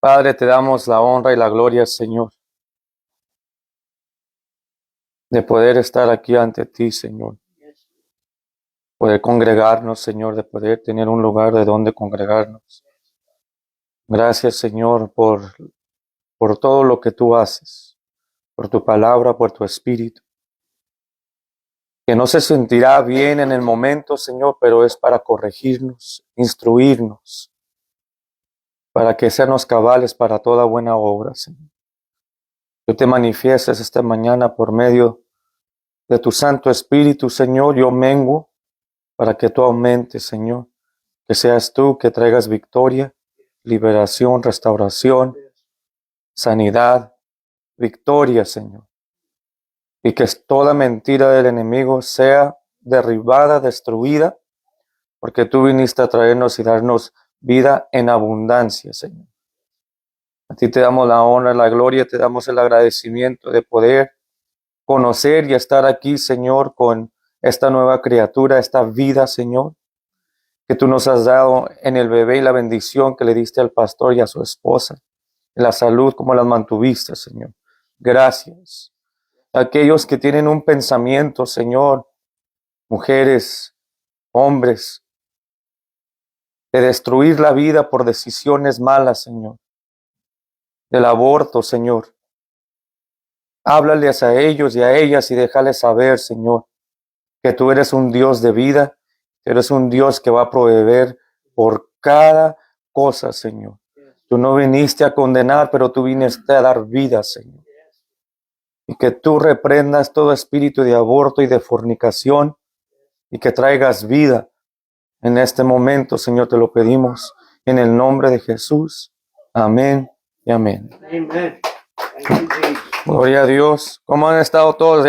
Padre, te damos la honra y la gloria, Señor, de poder estar aquí ante ti, Señor. Poder congregarnos, Señor, de poder tener un lugar de donde congregarnos. Gracias, Señor, por todo lo que tú haces, por tu palabra, por tu espíritu. Que no se sentirá bien en el momento, Señor, pero es para corregirnos, instruirnos, para que seamos cabales para toda buena obra, Señor. Tú te manifiestes esta mañana por medio de tu Santo Espíritu, Señor. Yo menguo para que tú aumentes, Señor. Que seas tú que traigas victoria, liberación, restauración, sanidad, victoria, Señor. Y que toda mentira del enemigo sea derribada, destruida, porque tú viniste a traernos y darnos vida en abundancia, Señor. A ti te damos la honra, la gloria, te damos el agradecimiento de poder conocer y estar aquí, Señor, con esta nueva criatura, esta vida, Señor, que tú nos has dado en el bebé y la bendición que le diste al pastor y a su esposa, la salud como las mantuviste, Señor. Gracias. Aquellos que tienen un pensamiento, Señor, mujeres, hombres, de destruir la vida por decisiones malas, Señor, del aborto, Señor. Háblales a ellos y a ellas y déjales saber, Señor, que tú eres un Dios de vida, que eres un Dios que va a proveer por cada cosa, Señor. Tú no viniste a condenar, pero tú viniste a dar vida, Señor. Y que tú reprendas todo espíritu de aborto y de fornicación y que traigas vida en este momento, Señor, te lo pedimos en el nombre de Jesús. Amén y amén. Amen. Gloria a Dios. ¿Cómo han estado todos?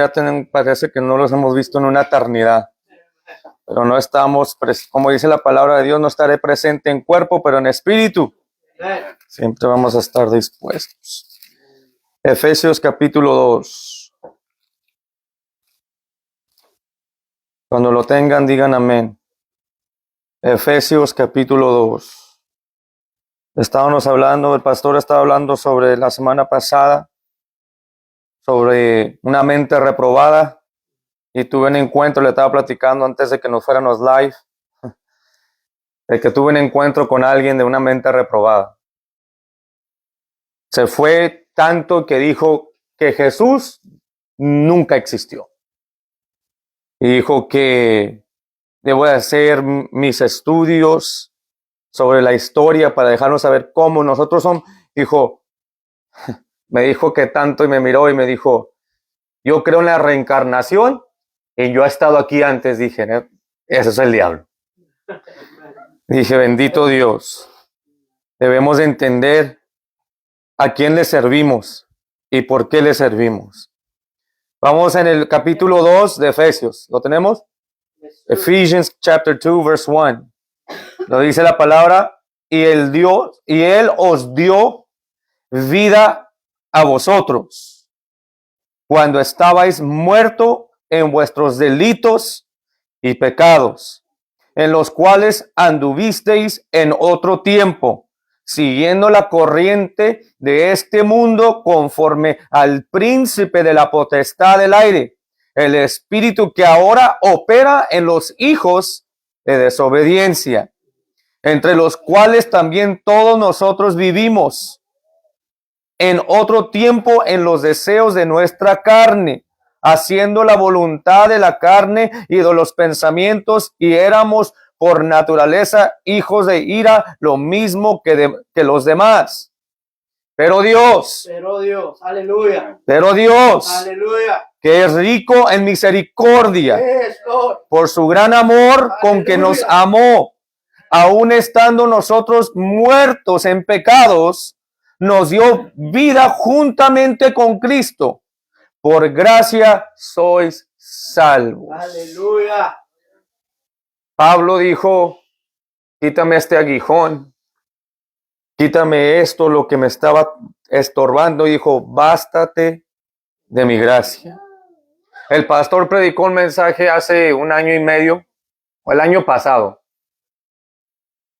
Parece que no los hemos visto en una eternidad. Pero no estamos, como dice la palabra de Dios, no estaré presente en cuerpo, pero en espíritu. Siempre vamos a estar dispuestos. Efesios capítulo 2. Cuando lo tengan, digan amén. Efesios capítulo 2. Estábamos hablando, el pastor estaba hablando sobre la semana pasada, sobre una mente reprobada. Y tuve un encuentro, le estaba platicando antes de que nos fuéramos live, de que tuve un encuentro con alguien de una mente reprobada. Se fue tanto que dijo que Jesús nunca existió. Y dijo que debo de hacer mis estudios sobre la historia para dejarnos saber cómo nosotros somos. Me dijo que tanto y me miró y me dijo, yo creo en la reencarnación y yo he estado aquí antes. Dije, ese es el diablo. Dije, bendito Dios. Debemos de entender a quién le servimos y por qué le servimos. Vamos en el capítulo 2 de Efesios. ¿Lo tenemos? Ephesians chapter 2 verse 1. Lo dice la palabra, y él os dio vida a vosotros cuando estabais muertos en vuestros delitos y pecados, en los cuales anduvisteis en otro tiempo, siguiendo la corriente de este mundo conforme al príncipe de la potestad del aire, el espíritu que ahora opera en los hijos de desobediencia, entre los cuales también todos nosotros vivimos en otro tiempo en los deseos de nuestra carne, haciendo la voluntad de la carne y de los pensamientos, y éramos por naturaleza hijos de ira, lo mismo que los demás. Pero Dios, aleluya. Pero Dios, Aleluya. que es rico en misericordia, Yes, Lord. por su gran amor con que nos amó, aun estando nosotros muertos en pecados, nos dio vida juntamente con Cristo. Por gracia sois salvos. Aleluya. Pablo dijo, quítame este aguijón, quítame esto, lo que me estaba estorbando. Dijo, bástate de mi gracia. El pastor predicó un mensaje hace 1 año y medio, o el año pasado.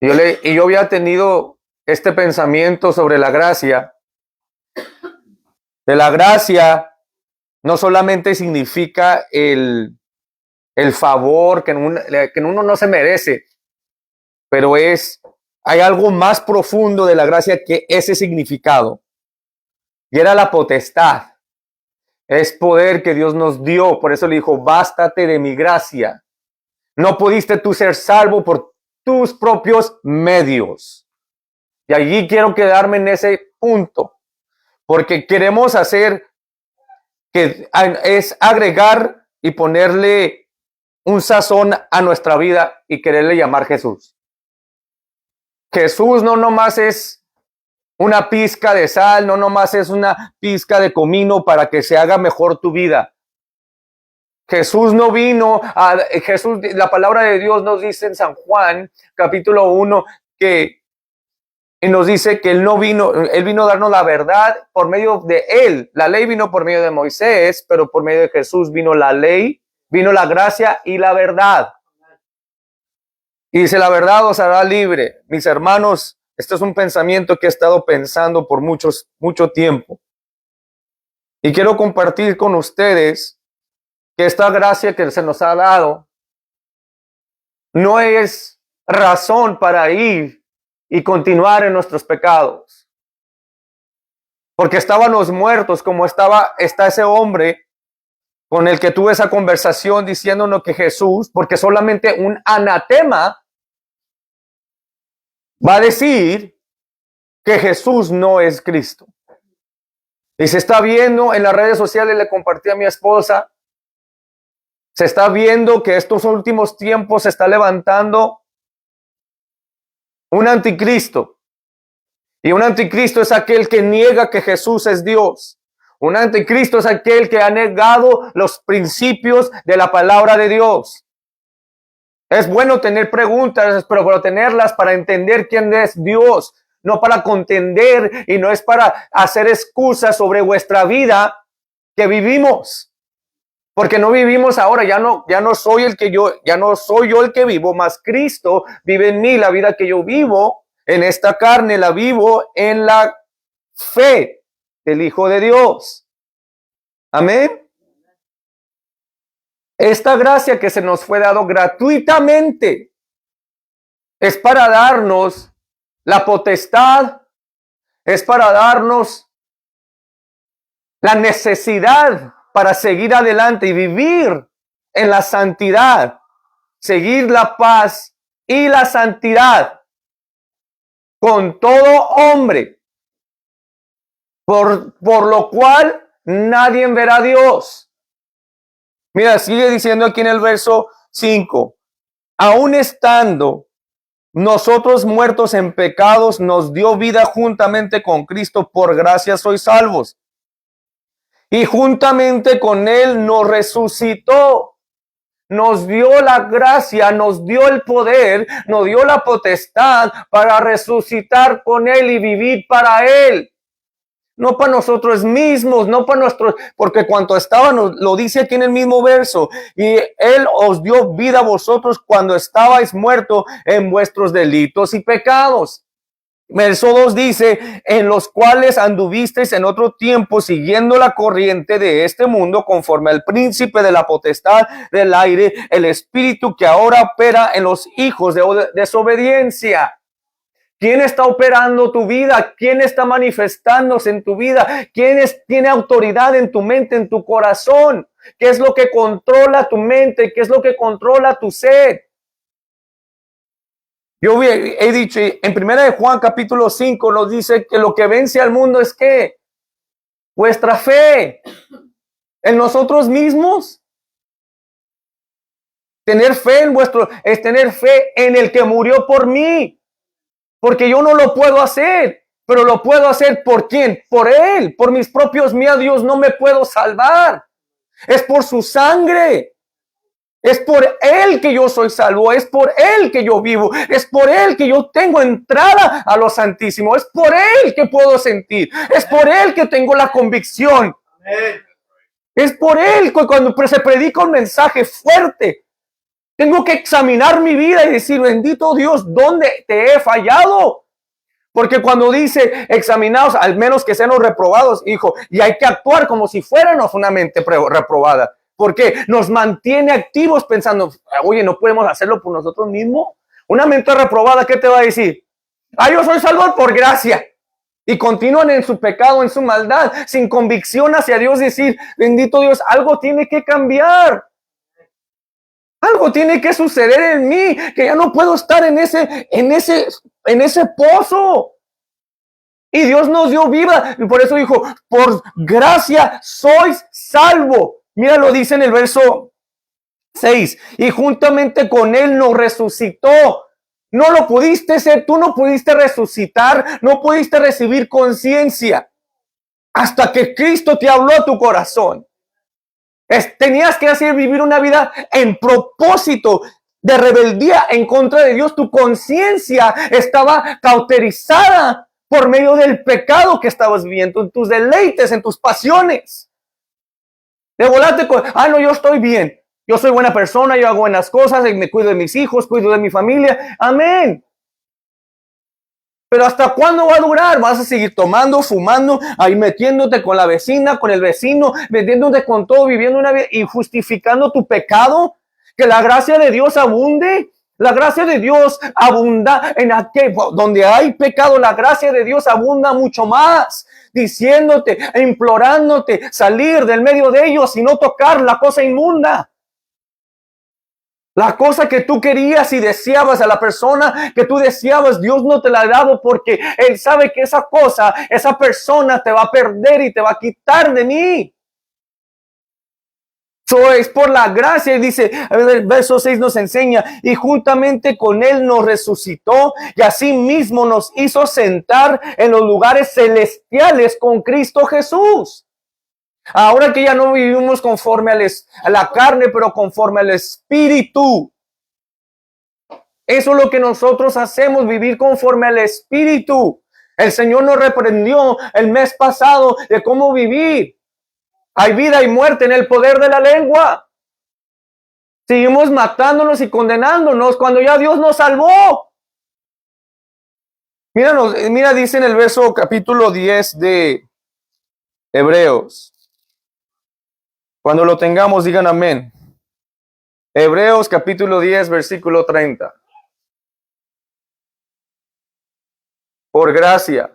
Y yo había tenido este pensamiento sobre la gracia, de la gracia no solamente significa el favor que uno no se merece, pero hay algo más profundo de la gracia que ese significado. Y era la potestad. Es poder que Dios nos dio. Por eso le dijo, bástate de mi gracia. No pudiste tú ser salvo por tus propios medios. Y allí quiero quedarme en ese punto. Porque queremos hacer que es agregar y ponerle un sazón a nuestra vida y quererle llamar Jesús. Jesús no nomás es una pizca de sal, no nomás es una pizca de comino para que se haga mejor tu vida. Jesús no vino Jesús, la palabra de Dios nos dice en San Juan, capítulo 1, y nos dice que Él vino a darnos la verdad por medio de Él. La ley vino por medio de Moisés, pero por medio de Jesús vino la ley, vino la gracia y la verdad. Y dice, la verdad os hará libre. Mis hermanos, este es un pensamiento que he estado pensando por mucho tiempo. Y quiero compartir con ustedes que esta gracia que se nos ha dado no es razón para ir y continuar en nuestros pecados. Porque estábamos muertos como está ese hombre con el que tuve esa conversación diciéndonos que Jesús, porque solamente un anatema va a decir que Jesús no es Cristo. Y se está viendo en las redes sociales, le compartí a mi esposa, se está viendo que estos últimos tiempos se está levantando un anticristo. Y un anticristo es aquel que niega que Jesús es Dios. Un anticristo es aquel que ha negado los principios de la palabra de Dios. Es bueno tener preguntas, pero tenerlas para entender quién es Dios, no para contender y no es para hacer excusas sobre vuestra vida que vivimos. Porque no vivimos ahora, ya no soy yo el que vivo, mas Cristo vive en mí. La vida que yo vivo en esta carne la vivo en la fe del Hijo de Dios. Amén. Esta gracia que se nos fue dado gratuitamente es para darnos la potestad, es para darnos la necesidad para seguir adelante y vivir en la santidad, seguir la paz y la santidad con todo hombre, por lo cual nadie verá a Dios. Mira, sigue diciendo aquí en el verso 5, aun estando nosotros muertos en pecados, nos dio vida juntamente con Cristo, por gracia sois salvos. Y juntamente con Él nos resucitó, nos dio la gracia, nos dio el poder, nos dio la potestad para resucitar con Él y vivir para Él. No para nosotros mismos, no para nuestros, porque cuando estábamos, lo dice aquí en el mismo verso, y Él os dio vida a vosotros cuando estabais muertos en vuestros delitos y pecados. Verso 2 dice, en los cuales anduvisteis en otro tiempo siguiendo la corriente de este mundo conforme al príncipe de la potestad del aire, el espíritu que ahora opera en los hijos de desobediencia. ¿Quién está operando tu vida? ¿Quién está manifestándose en tu vida? ¿Quién tiene autoridad en tu mente, en tu corazón? ¿Qué es lo que controla tu mente? ¿Qué es lo que controla tu sed? Yo he dicho en 1 de Juan capítulo 5 nos dice que lo que vence al mundo es ¿qué? Vuestra fe en nosotros mismos. Tener fe es tener fe en el que murió por mí. Porque yo no lo puedo hacer, pero lo puedo hacer ¿por quién? Por Él, por mis propios medios no me puedo salvar. Es por su sangre. Es por Él que yo soy salvo, es por Él que yo vivo, es por Él que yo tengo entrada a lo santísimo, es por Él que puedo sentir, es por Él que tengo la convicción. Es por Él que cuando se predica un mensaje fuerte, tengo que examinar mi vida y decir, bendito Dios, ¿dónde te he fallado? Porque cuando dice examinaos, al menos que sean los reprobados, hijo, y hay que actuar como si fuéramos una mente reprobada. Porque nos mantiene activos pensando, oye, no podemos hacerlo por nosotros mismos. Una mente reprobada, ¿qué te va a decir? Yo soy salvo por gracia. Y continúan en su pecado, en su maldad, sin convicción hacia Dios, decir, bendito Dios, algo tiene que cambiar. Algo tiene que suceder en mí, que ya no puedo estar en ese pozo. Y Dios nos dio vida, y por eso dijo, por gracia sois salvo. Mira, lo dice en el verso 6, y juntamente con Él nos resucitó. No lo pudiste ser, tú no pudiste resucitar, no pudiste recibir conciencia hasta que Cristo te habló a tu corazón. Tenías que hacer vivir una vida en propósito de rebeldía en contra de Dios. Tu conciencia estaba cauterizada por medio del pecado que estabas viviendo, en tus deleites, en tus pasiones. De volarte con, no, yo estoy bien. Yo soy buena persona, yo hago buenas cosas, me cuido de mis hijos, cuido de mi familia. Amén. Pero ¿hasta cuándo va a durar? ¿Vas a seguir tomando, fumando, ahí metiéndote con la vecina, con el vecino, metiéndote con todo, viviendo una vida y justificando tu pecado? Que la gracia de Dios abunde. La gracia de Dios abunda en aquel donde hay pecado. La gracia de Dios abunda mucho más, diciéndote, implorándote salir del medio de ellos y no tocar la cosa inmunda. La cosa que tú querías y deseabas, a la persona que tú deseabas, Dios no te la ha dado porque Él sabe que esa cosa, esa persona te va a perder y te va a quitar de mí. Eso es por la gracia. Y dice, el verso 6 nos enseña, y juntamente con Él nos resucitó y así mismo nos hizo sentar en los lugares celestiales con Cristo Jesús. Ahora que ya no vivimos conforme a la carne, pero conforme al Espíritu. Eso es lo que nosotros hacemos, vivir conforme al Espíritu. El Señor nos reprendió el mes pasado de cómo vivir. Hay vida y muerte en el poder de la lengua. Seguimos matándonos y condenándonos cuando ya Dios nos salvó. Mira, dice en el verso capítulo 10 de Hebreos. Cuando lo tengamos, digan amén. Hebreos capítulo 10, versículo 30. Por gracia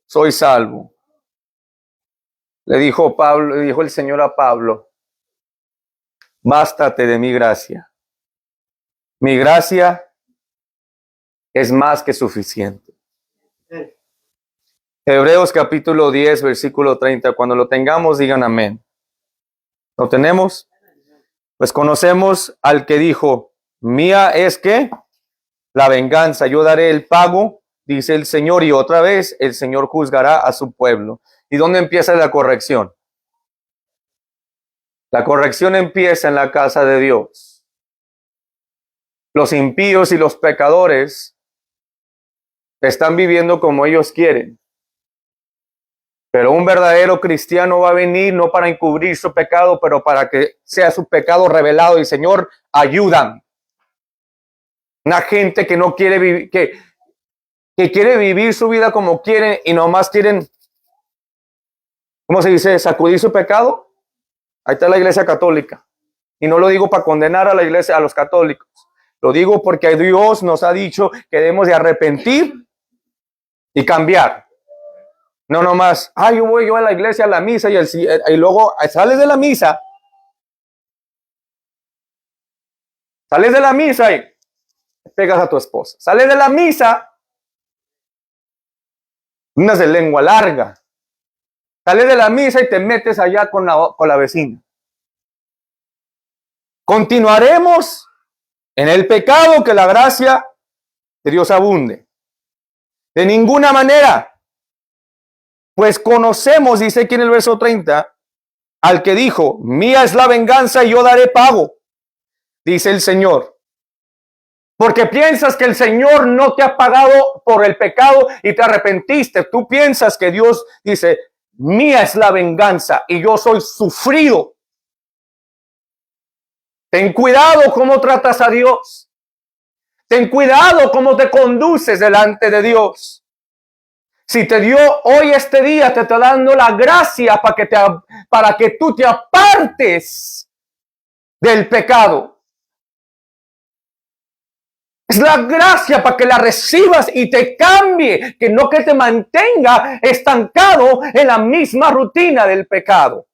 soy salvo. Le dijo el Señor a Pablo, bástate de mi gracia. Mi gracia es más que suficiente. Hebreos capítulo 10, versículo 30. Cuando lo tengamos, digan amén. ¿Lo tenemos? Pues conocemos al que dijo, mía es que la venganza, yo daré el pago, dice el Señor, y otra vez el Señor juzgará a su pueblo. ¿Y dónde empieza la corrección? La corrección empieza en la casa de Dios. Los impíos y los pecadores están viviendo como ellos quieren. Pero un verdadero cristiano va a venir no para encubrir su pecado, pero para que sea su pecado revelado. Y Señor, ayúdame. Una gente que no quiere vivir, que quiere vivir su vida como quieren y nomás quieren, ¿cómo se dice? Sacudir su pecado. Ahí está la iglesia católica. Y no lo digo para condenar a la iglesia, a los católicos. Lo digo porque Dios nos ha dicho que debemos de arrepentir y cambiar. No nomás, yo voy a la iglesia, a la misa y luego sales de la misa. Sales de la misa y pegas a tu esposa. Sales de la misa, unas de lengua larga. Sales de la misa y te metes allá con la vecina. Continuaremos en el pecado, que la gracia de Dios abunde. De ninguna manera. Pues conocemos, dice aquí en el verso 30, al que dijo, mía es la venganza y yo daré pago, dice el Señor. Porque piensas que el Señor no te ha pagado por el pecado y te arrepentiste. Tú piensas que Dios dice, mía es la venganza y yo soy sufrido. Ten cuidado cómo tratas a Dios. Ten cuidado cómo te conduces delante de Dios. Si te dio hoy este día, te está dando la gracia para que tú te apartes del pecado. Es la gracia para que la recibas y te cambie, que no que te mantenga estancado en la misma rutina del pecado.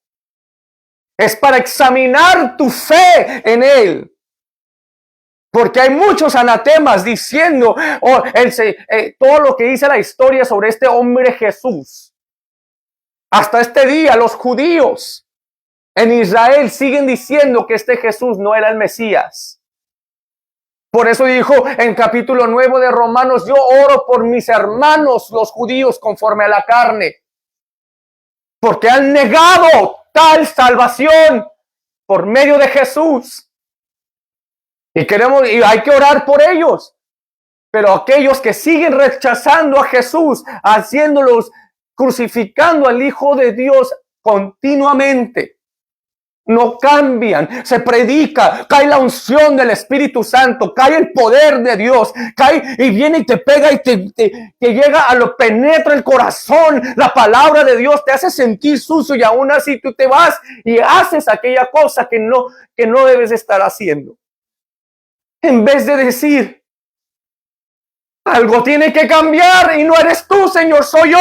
Es para examinar tu fe en Él. Porque hay muchos anatemas diciendo todo lo que dice la historia sobre este hombre Jesús. Hasta este día los judíos en Israel siguen diciendo que este Jesús no era el Mesías. Por eso dijo en capítulo 9 de Romanos, yo oro por mis hermanos los judíos conforme a la carne. Porque han negado tal salvación por medio de Jesús. Y hay que orar por ellos. Pero aquellos que siguen rechazando a Jesús, crucificando al Hijo de Dios continuamente, no cambian, se predica, cae la unción del Espíritu Santo, cae el poder de Dios, cae y viene y te pega y te llega a lo penetra el corazón, la palabra de Dios te hace sentir sucio y aún así tú te vas y haces aquella cosa que no debes estar haciendo. En vez de decir, algo tiene que cambiar y no eres tú, Señor, soy yo.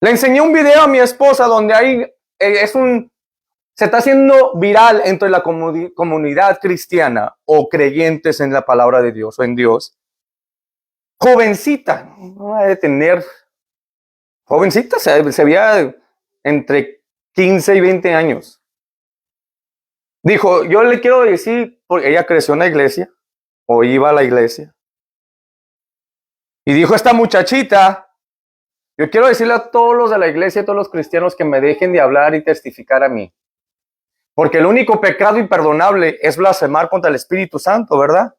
Le enseñé un video a mi esposa donde se está haciendo viral entre la comunidad cristiana o creyentes en la palabra de Dios o en Dios. Jovencita, no ha de tener, jovencita, se veía entre 15 y 20 años. Dijo, yo le quiero decir, porque ella creció en la iglesia, o iba a la iglesia. Y dijo esta muchachita, yo quiero decirle a todos los de la iglesia, a todos los cristianos que me dejen de hablar y testificar a mí. Porque el único pecado imperdonable es blasfemar contra el Espíritu Santo, ¿verdad?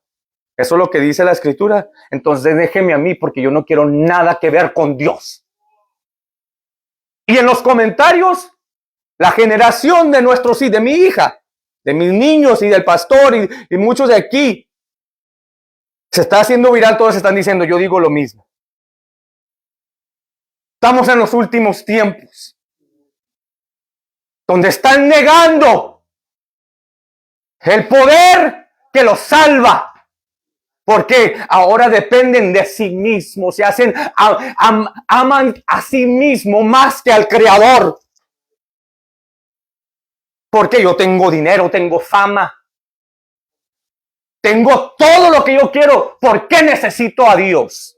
Eso es lo que dice la Escritura. Entonces déjeme a mí porque yo no quiero nada que ver con Dios. Y en los comentarios, la generación de mi hija, de mis niños y del pastor y muchos de aquí, se está haciendo viral, todos están diciendo, yo digo lo mismo. Estamos en los últimos tiempos, donde están negando el poder que los salva, porque ahora dependen de sí mismos, se aman a sí mismos más que al Creador. Porque yo tengo dinero, tengo fama, tengo todo lo que yo quiero. ¿Por qué necesito a Dios?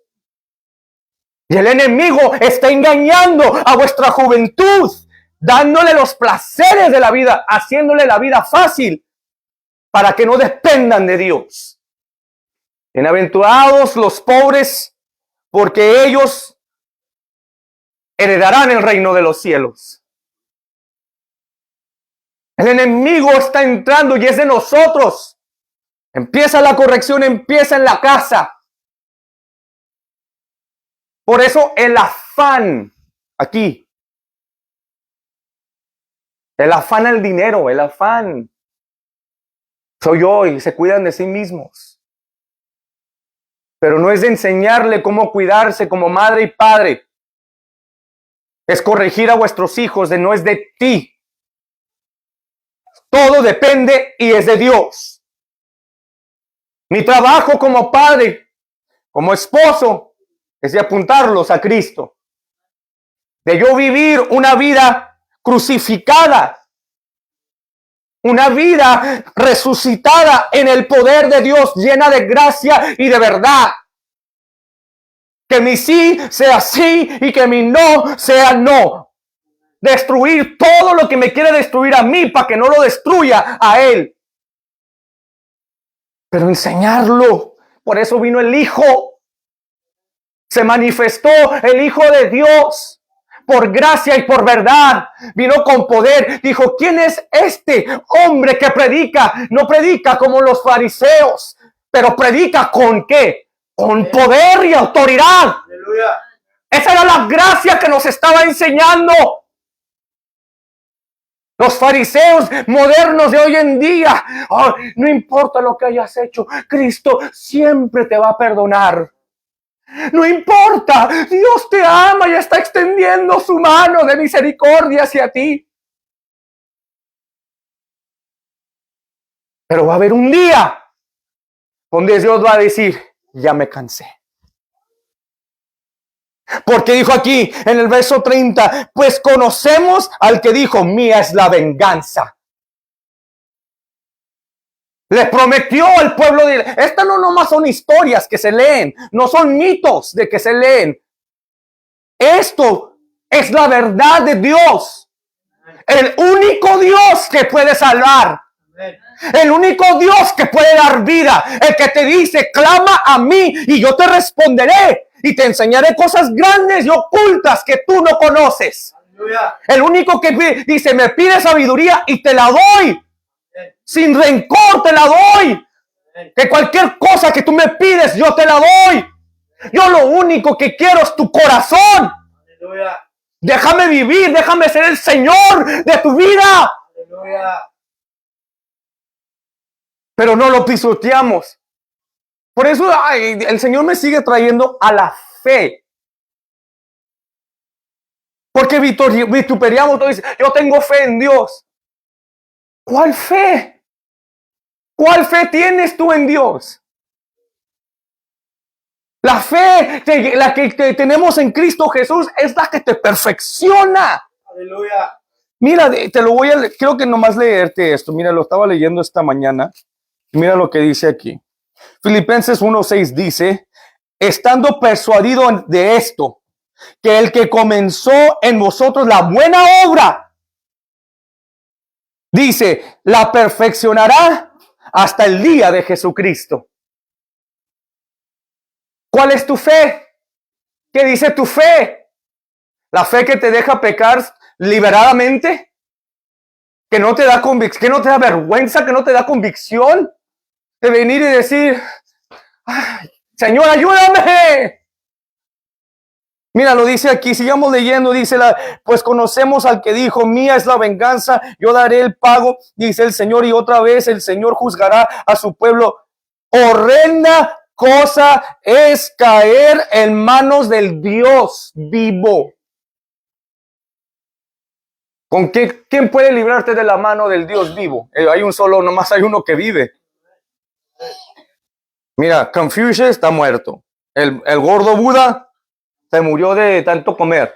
Y el enemigo está engañando a vuestra juventud, dándole los placeres de la vida, haciéndole la vida fácil para que no dependan de Dios. Bienaventurados los pobres, porque ellos heredarán el reino de los cielos. El enemigo está entrando y es de nosotros. Empieza la corrección, empieza en la casa. Por eso el afán aquí. El afán al dinero, el afán. Soy yo y se cuidan de sí mismos. Pero no es de enseñarle cómo cuidarse como madre y padre. Es corregir a vuestros hijos no es de ti. Todo depende y es de Dios. Mi trabajo como padre, como esposo, es de apuntarlos a Cristo. De yo vivir una vida crucificada. Una vida resucitada en el poder de Dios, llena de gracia y de verdad. Que mi sí sea sí y que mi no sea no. Destruir todo lo que me quiere destruir a mí para que no lo destruya a él. Pero enseñarlo. Por eso vino el Hijo. Se manifestó el Hijo de Dios. Por gracia y por verdad. Vino con poder. Dijo, ¿quién es este hombre que predica? No predica como los fariseos. Pero predica ¿con qué? Con poder y autoridad. Aleluya. Esa era la gracia que nos estaba enseñando. Los fariseos modernos de hoy en día, no importa lo que hayas hecho, Cristo siempre te va a perdonar. No importa, Dios te ama y está extendiendo su mano de misericordia hacia ti. Pero va a haber un día donde Dios va a decir, ya me cansé. Porque dijo aquí en el verso 30, pues conocemos al que dijo, mía es la venganza. Le prometió al pueblo de... Estas no nomás son historias que se leen, no son mitos de que se leen. Esto es la verdad de Dios. El único Dios que puede salvar. El único Dios que puede dar vida. El que te dice, clama a mí y yo te responderé. Y te enseñaré cosas grandes y ocultas que tú no conoces. Aleluya. El único que dice, me pide sabiduría y te la doy. Sin rencor te la doy. Que cualquier cosa que tú me pides, yo te la doy. Yo lo único que quiero es tu corazón. Aleluya. Déjame vivir, déjame ser el Señor de tu vida. Aleluya. Pero no lo pisoteamos. Por eso el Señor me sigue trayendo a la fe. Porque vituperiamos, todo dice, yo tengo fe en Dios. ¿Cuál fe? ¿Cuál fe tienes tú en Dios? La fe, la que tenemos en Cristo Jesús, es la que te perfecciona. Aleluya. Mira, te lo voy a leer, quiero que nomás leerte esto. Mira, lo estaba leyendo esta mañana. Mira lo que dice aquí. Filipenses 1:6 dice, estando persuadido de esto, que el que comenzó en vosotros la buena obra, dice, la perfeccionará hasta el día de Jesucristo. ¿Cuál es tu fe? ¿Qué dice tu fe? ¿La fe que te deja pecar liberadamente? ¿Que no te da convicción, que no te da vergüenza, que no te da convicción de venir y decir, ay, Señor, ayúdame? Mira, lo dice aquí, sigamos leyendo, dice, pues conocemos al que dijo, mía es la venganza, yo daré el pago, dice el Señor, y otra vez el Señor juzgará a su pueblo. Horrenda cosa es caer en manos del Dios vivo. ¿Con qué? ¿Quién puede librarte de la mano del Dios vivo? Hay un solo, nomás hay uno que vive. Mira, Confucius está muerto. El gordo Buda se murió de tanto comer.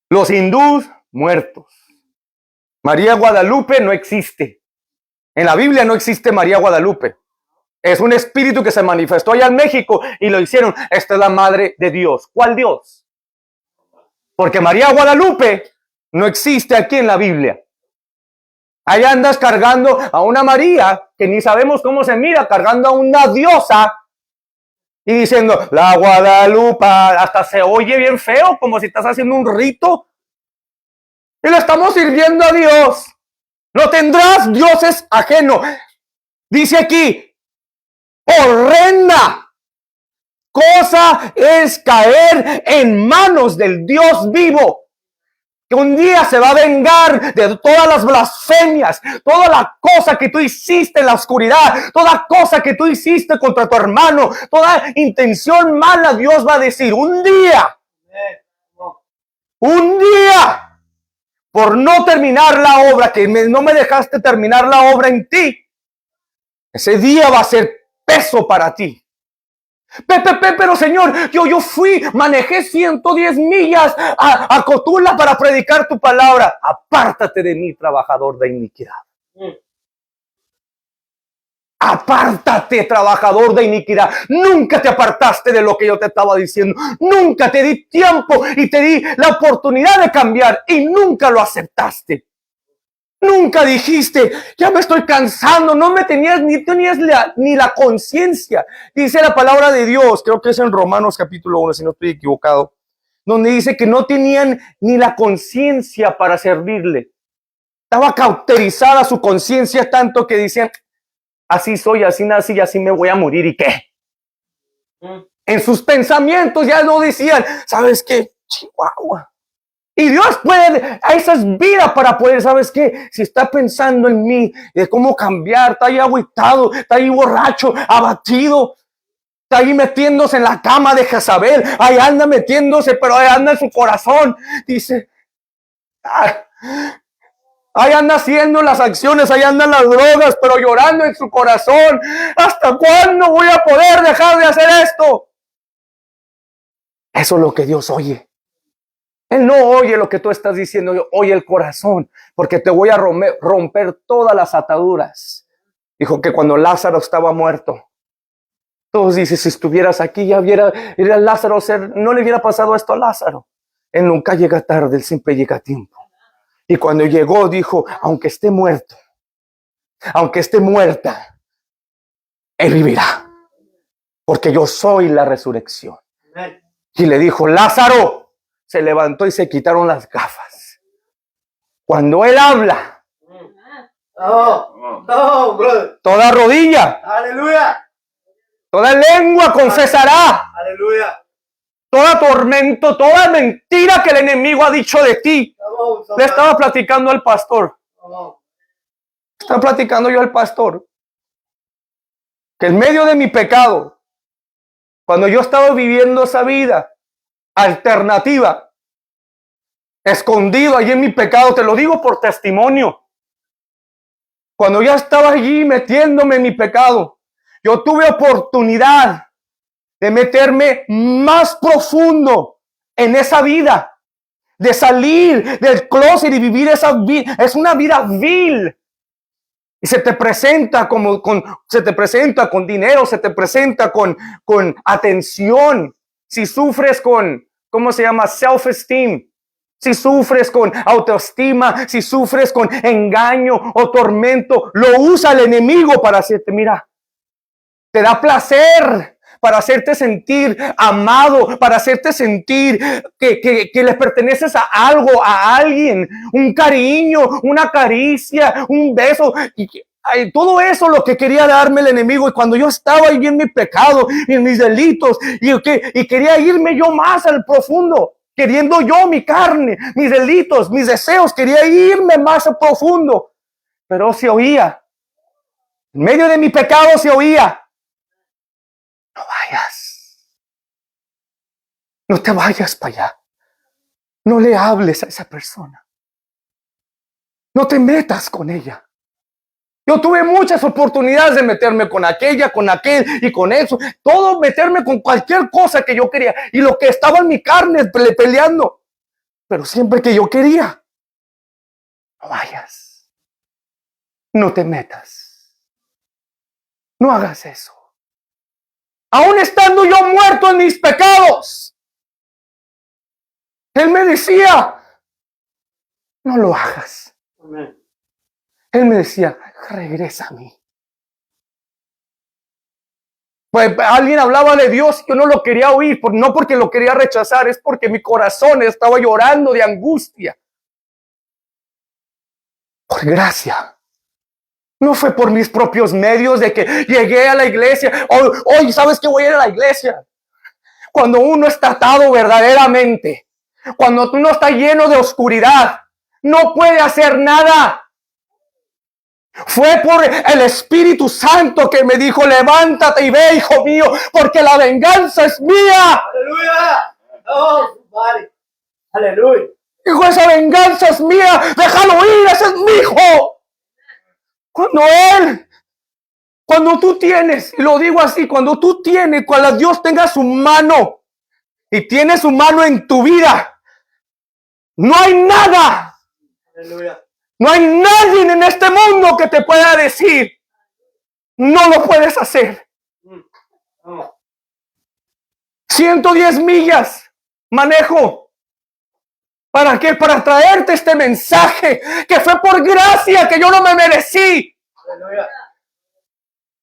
Los hindús, muertos. María Guadalupe no existe. En la Biblia no existe María Guadalupe. Es un espíritu que se manifestó allá en México y lo hicieron. Esta es la madre de Dios. ¿Cuál Dios? Porque María Guadalupe no existe aquí en la Biblia. Ahí andas cargando a una María que ni sabemos cómo se mira, cargando a una diosa y diciendo, la Guadalupe, hasta se oye bien feo, como si estás haciendo un rito. Y le estamos sirviendo a Dios. No tendrás dioses ajenos. Dice aquí, horrenda cosa es caer en manos del Dios vivo. Que un día se va a vengar de todas las blasfemias, toda la cosa que tú hiciste en la oscuridad, toda cosa que tú hiciste contra tu hermano, toda intención mala. Dios va a decir, un día, por no terminar la obra, que no me dejaste terminar la obra en ti, ese día va a ser peso para ti. Pero Señor, yo manejé 110 millas a Cotula para predicar tu palabra. Apártate de mí, trabajador de iniquidad. Apártate, trabajador de iniquidad. Nunca te apartaste de lo que yo te estaba diciendo. Nunca te di tiempo y te di la oportunidad de cambiar y nunca lo aceptaste. Nunca dijiste, ya me estoy cansando, no me tenías ni la conciencia. Dice la palabra de Dios, creo que es en Romanos capítulo 1, si no estoy equivocado, donde dice que no tenían ni la conciencia para servirle. Estaba cauterizada su conciencia tanto que decían, así soy, así nací y así me voy a morir, ¿y qué? En sus pensamientos ya no decían, ¿sabes qué? Chihuahua. Y Dios puede, a esas vidas para poder, ¿sabes qué? Si está pensando en mí, de cómo cambiar, está ahí agüitado, está ahí borracho, abatido, Está ahí metiéndose en la cama de Jezabel. Ahí anda metiéndose, pero ahí anda en su corazón. Dice, ahí anda haciendo las acciones, ahí andan las drogas, pero llorando en su corazón. ¿Hasta cuándo voy a poder dejar de hacer esto? Eso es lo que Dios oye. Él no oye lo que tú estás diciendo, oye el corazón, porque te voy a romper todas las ataduras. Dijo que cuando Lázaro estaba muerto, todos dicen, si estuvieras aquí ya viera Lázaro no le hubiera pasado esto a Lázaro. Él nunca llega tarde, él siempre llega a tiempo. Y cuando llegó dijo, aunque esté muerto, aunque esté muerta, él vivirá, porque yo soy la resurrección. Y le dijo, Lázaro, se levantó y se quitaron las gafas. Cuando él habla, toda rodilla, Aleluya. toda lengua confesará, Aleluya. toda tormento, toda mentira que el enemigo ha dicho de ti. Le estaba platicando al pastor. Estaba platicando yo al pastor que en medio de mi pecado, cuando yo estaba viviendo esa vida alternativa, escondido allí en mi pecado, te lo digo por testimonio. Cuando ya estaba allí metiéndome en mi pecado, yo tuve oportunidad de meterme más profundo en esa vida, de salir del closet y vivir esa vida. Es una vida vil. Y se te presenta se te presenta con dinero, se te presenta con atención. Si sufres con, ¿cómo se llama? Self-esteem. Si sufres con autoestima, si sufres con engaño o tormento, lo usa el enemigo para hacerte, mira, te da placer, para hacerte sentir amado, para hacerte sentir que le perteneces a algo, a alguien, un cariño, una caricia, un beso. Y todo eso lo que quería darme el enemigo. Y cuando yo estaba ahí en mi pecado y en mis delitos y quería irme yo más al profundo, queriendo yo mi carne, mis delitos, mis deseos, quería irme más al profundo, pero se oía, en medio de mi pecado se oía, no vayas, no te vayas para allá, no le hables a esa persona, no te metas con ella. Yo tuve muchas oportunidades de meterme con aquella, con aquel y con eso, todo meterme con cualquier cosa que yo quería y lo que estaba en mi carne peleando, pero siempre que yo quería, no vayas, no te metas, no hagas eso. Aún estando yo muerto en mis pecados, Él me decía, no lo hagas. Amén. Él me decía, regresa a mí. Pues alguien hablaba de Dios, yo no lo quería oír, no porque lo quería rechazar, es porque mi corazón estaba llorando de angustia. Por gracia. No fue por mis propios medios de que llegué a la iglesia. Hoy ¿sabes qué? Voy a ir a la iglesia. Cuando uno está atado verdaderamente, cuando uno está lleno de oscuridad, no puede hacer nada. Fue por el Espíritu Santo que me dijo, levántate y ve, hijo mío, porque la venganza es mía. Aleluya. Oh, vale. Aleluya. Dijo, esa venganza es mía, déjalo ir, ese es mi hijo. Cuando tú tienes, y lo digo así, cuando Dios tenga su mano y tiene su mano en tu vida, no hay nada. Aleluya. No hay nadie en este mundo que te pueda decir, no lo puedes hacer. 110 millas manejo. ¿Para qué? Para traerte este mensaje que fue por gracia, que yo no me merecí. Aleluya.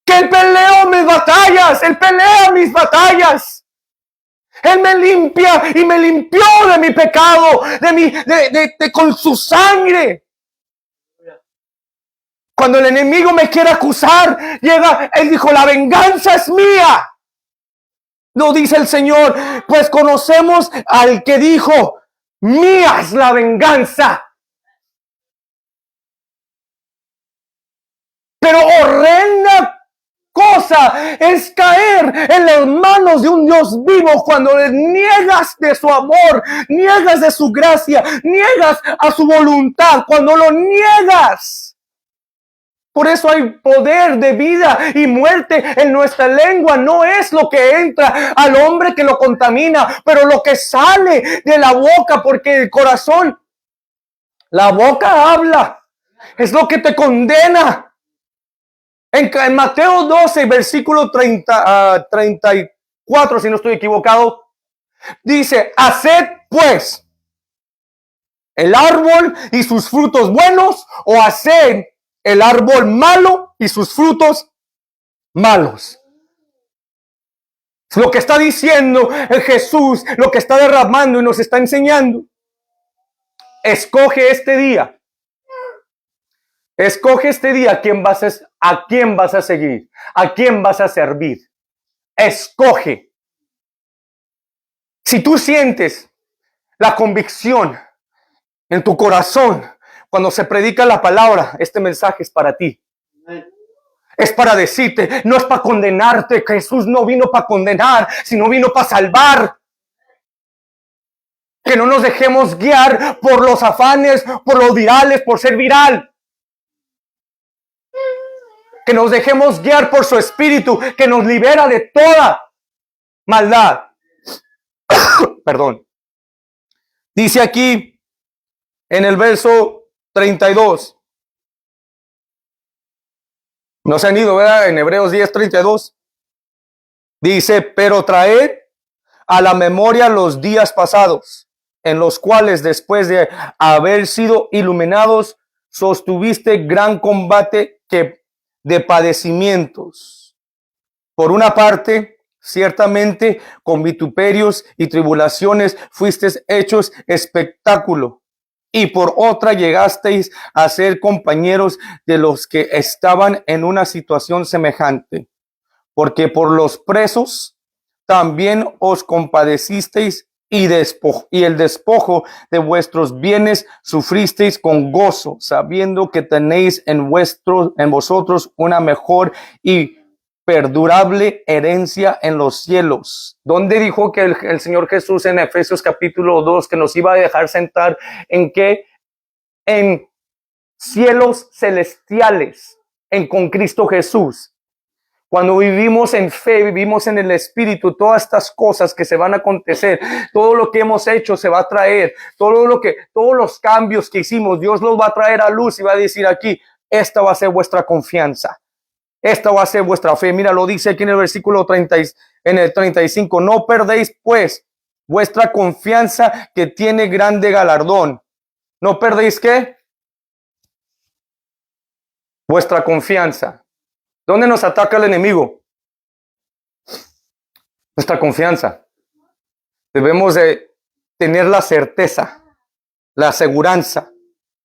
Que Él peleó mis batallas, Él pelea mis batallas. Él me limpia y me limpió de mi pecado, con su sangre. Cuando el enemigo me quiere acusar, llega, Él dijo, la venganza es mía. No dice el Señor, pues conocemos al que dijo, mía es la venganza. Pero horrenda cosa es caer en las manos de un Dios vivo cuando le niegas de su amor, niegas de su gracia, niegas a su voluntad, cuando lo niegas. Por eso hay poder de vida y muerte en nuestra lengua. No es lo que entra al hombre que lo contamina, pero lo que sale de la boca, porque el corazón, la boca habla, es lo que te condena. En Mateo 12, versículo 34, si no estoy equivocado, dice: haced pues el árbol y sus frutos buenos, o haced el árbol malo y sus frutos malos. Lo que está diciendo Jesús, lo que está derramando y nos está enseñando. Escoge este día. Escoge este día a quién vas a seguir, a quién vas a servir. Escoge. Si tú sientes la convicción en tu corazón cuando se predica la palabra, este mensaje es para ti. Es para decirte, no es para condenarte. Jesús no vino para condenar, sino vino para salvar. Que no nos dejemos guiar por los afanes, por los virales, por ser viral. Que nos dejemos guiar por su espíritu, que nos libera de toda maldad. Perdón. Dice aquí en el verso 32. No se han ido, ¿verdad? En Hebreos 10:32. Dice: pero traed a la memoria los días pasados, en los cuales después de haber sido iluminados, sostuviste gran combate de padecimientos. Por una parte, ciertamente, con vituperios y tribulaciones fuisteis hechos espectáculo. Y por otra llegasteis a ser compañeros de los que estaban en una situación semejante. Porque por los presos también os compadecisteis y el despojo de vuestros bienes sufristeis con gozo, sabiendo que tenéis en vosotros una mejor y perdurable herencia en los cielos. ¿Dónde dijo que el Señor Jesús en Efesios capítulo 2 que nos iba a dejar sentar? ¿En qué? En cielos celestiales, con Cristo Jesús. Cuando vivimos en fe, vivimos en el Espíritu, todas estas cosas que se van a acontecer, todo lo que hemos hecho se va a traer, todos los cambios que hicimos, Dios los va a traer a luz y va a decir aquí: esta va a ser vuestra confianza. Esta va a ser vuestra fe. Mira, lo dice aquí en el versículo 35. No perdéis pues vuestra confianza, que tiene grande galardón. ¿No perdéis qué? Vuestra confianza. ¿Dónde nos ataca el enemigo? Nuestra confianza. Debemos de tener la certeza, la aseguranza,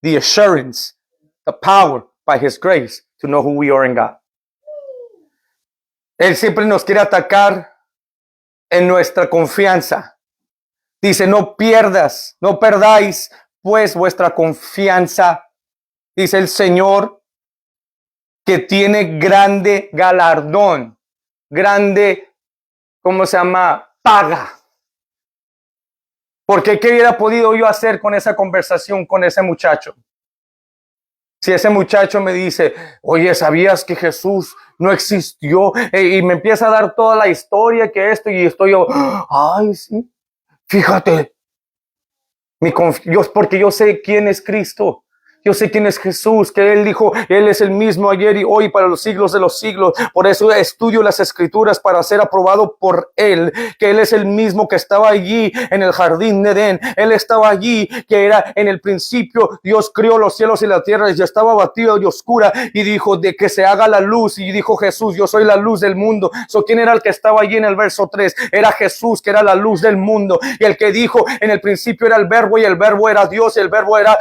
the assurance, the power by His grace to know who we are in God. Él siempre nos quiere atacar en nuestra confianza. Dice: no perdáis pues vuestra confianza. Dice el Señor, que tiene grande galardón, grande, ¿cómo se llama? Paga. Porque ¿qué hubiera podido yo hacer con esa conversación con ese muchacho? Si ese muchacho me dice: oye, ¿sabías que Jesús no existió? Y me empieza a dar toda la historia que esto, y estoy yo: ay, sí, fíjate. Porque yo sé quién es Cristo. Yo sé quién es Jesús, que Él dijo, Él es el mismo ayer y hoy para los siglos de los siglos. Por eso estudio las Escrituras para ser aprobado por Él, que Él es el mismo que estaba allí en el jardín de Edén. Él estaba allí, que era en el principio. Dios creó los cielos y la tierra y ya estaba batido y oscura, y dijo de que se haga la luz, y dijo Jesús: yo soy la luz del mundo. ¿Quién era el que estaba allí en el verso 3? Era Jesús, que era la luz del mundo, y el que dijo: en el principio era el verbo, y el verbo era Dios, y el verbo era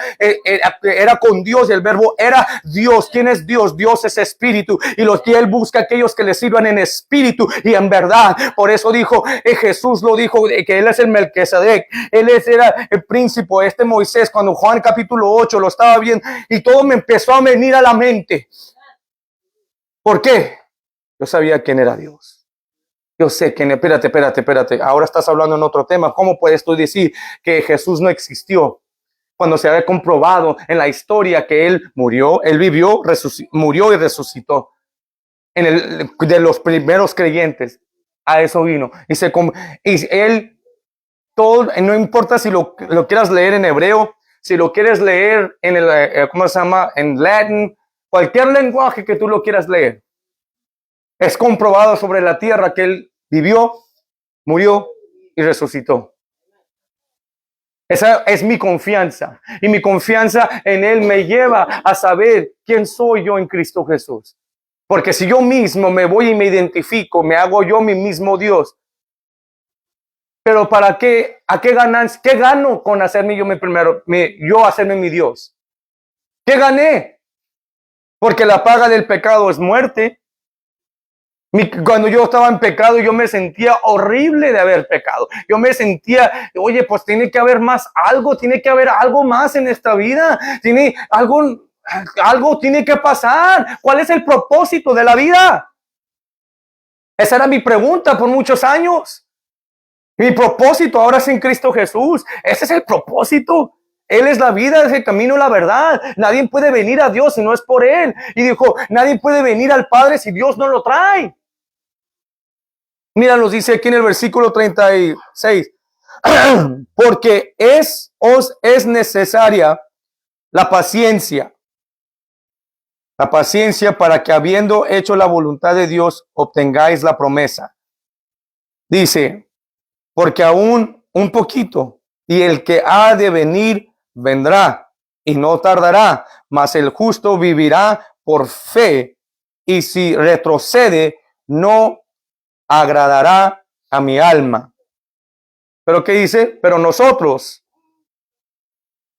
con Dios, y el verbo era Dios. ¿Quién es Dios? Dios es espíritu, y los que Él busca aquellos que le sirvan en espíritu y en verdad. Por eso dijo, Jesús lo dijo, que Él es el Melquisedec. Él era el príncipe. Moisés, cuando Juan capítulo 8 lo estaba viendo, y todo me empezó a venir a la mente. ¿Por qué? Yo sabía quién era Dios. Yo sé quién. Espérate. Ahora estás hablando en otro tema. ¿Cómo puedes tú decir que Jesús no existió cuando se había comprobado en la historia que Él murió, Él vivió, murió y resucitó? De los primeros creyentes, a eso vino. Y Él, todo, no importa si lo quieras leer en hebreo, si lo quieres leer en ¿cómo se llama? En latín, cualquier lenguaje que tú lo quieras leer. Es comprobado sobre la tierra que Él vivió, murió y resucitó. Esa es mi confianza. Y mi confianza en Él me lleva a saber quién soy yo en Cristo Jesús. Porque si yo mismo me voy y me identifico, me hago yo mi mismo Dios. Pero ¿para qué? ¿A qué ganas? ¿Qué gano con hacerme yo yo hacerme mi Dios? ¿Qué gané? Porque la paga del pecado es muerte. Cuando yo estaba en pecado, yo me sentía horrible de haber pecado. Yo me sentía, oye, pues tiene que haber tiene que haber algo más en esta vida. Algo tiene que pasar. ¿Cuál es el propósito de la vida? Esa era mi pregunta por muchos años. Mi propósito ahora es en Cristo Jesús. Ese es el propósito. Él es la vida, es el camino, la verdad. Nadie puede venir a Dios si no es por Él. Y dijo, nadie puede venir al Padre si Dios no lo trae. Mira, nos dice aquí en el versículo 36. Porque os es necesaria la paciencia. La paciencia para que habiendo hecho la voluntad de Dios, obtengáis la promesa. Dice, porque aún un poquito, y el que ha de venir, vendrá, y no tardará, mas el justo vivirá por fe, y si retrocede, no agradará a mi alma. Pero ¿qué dice? Pero nosotros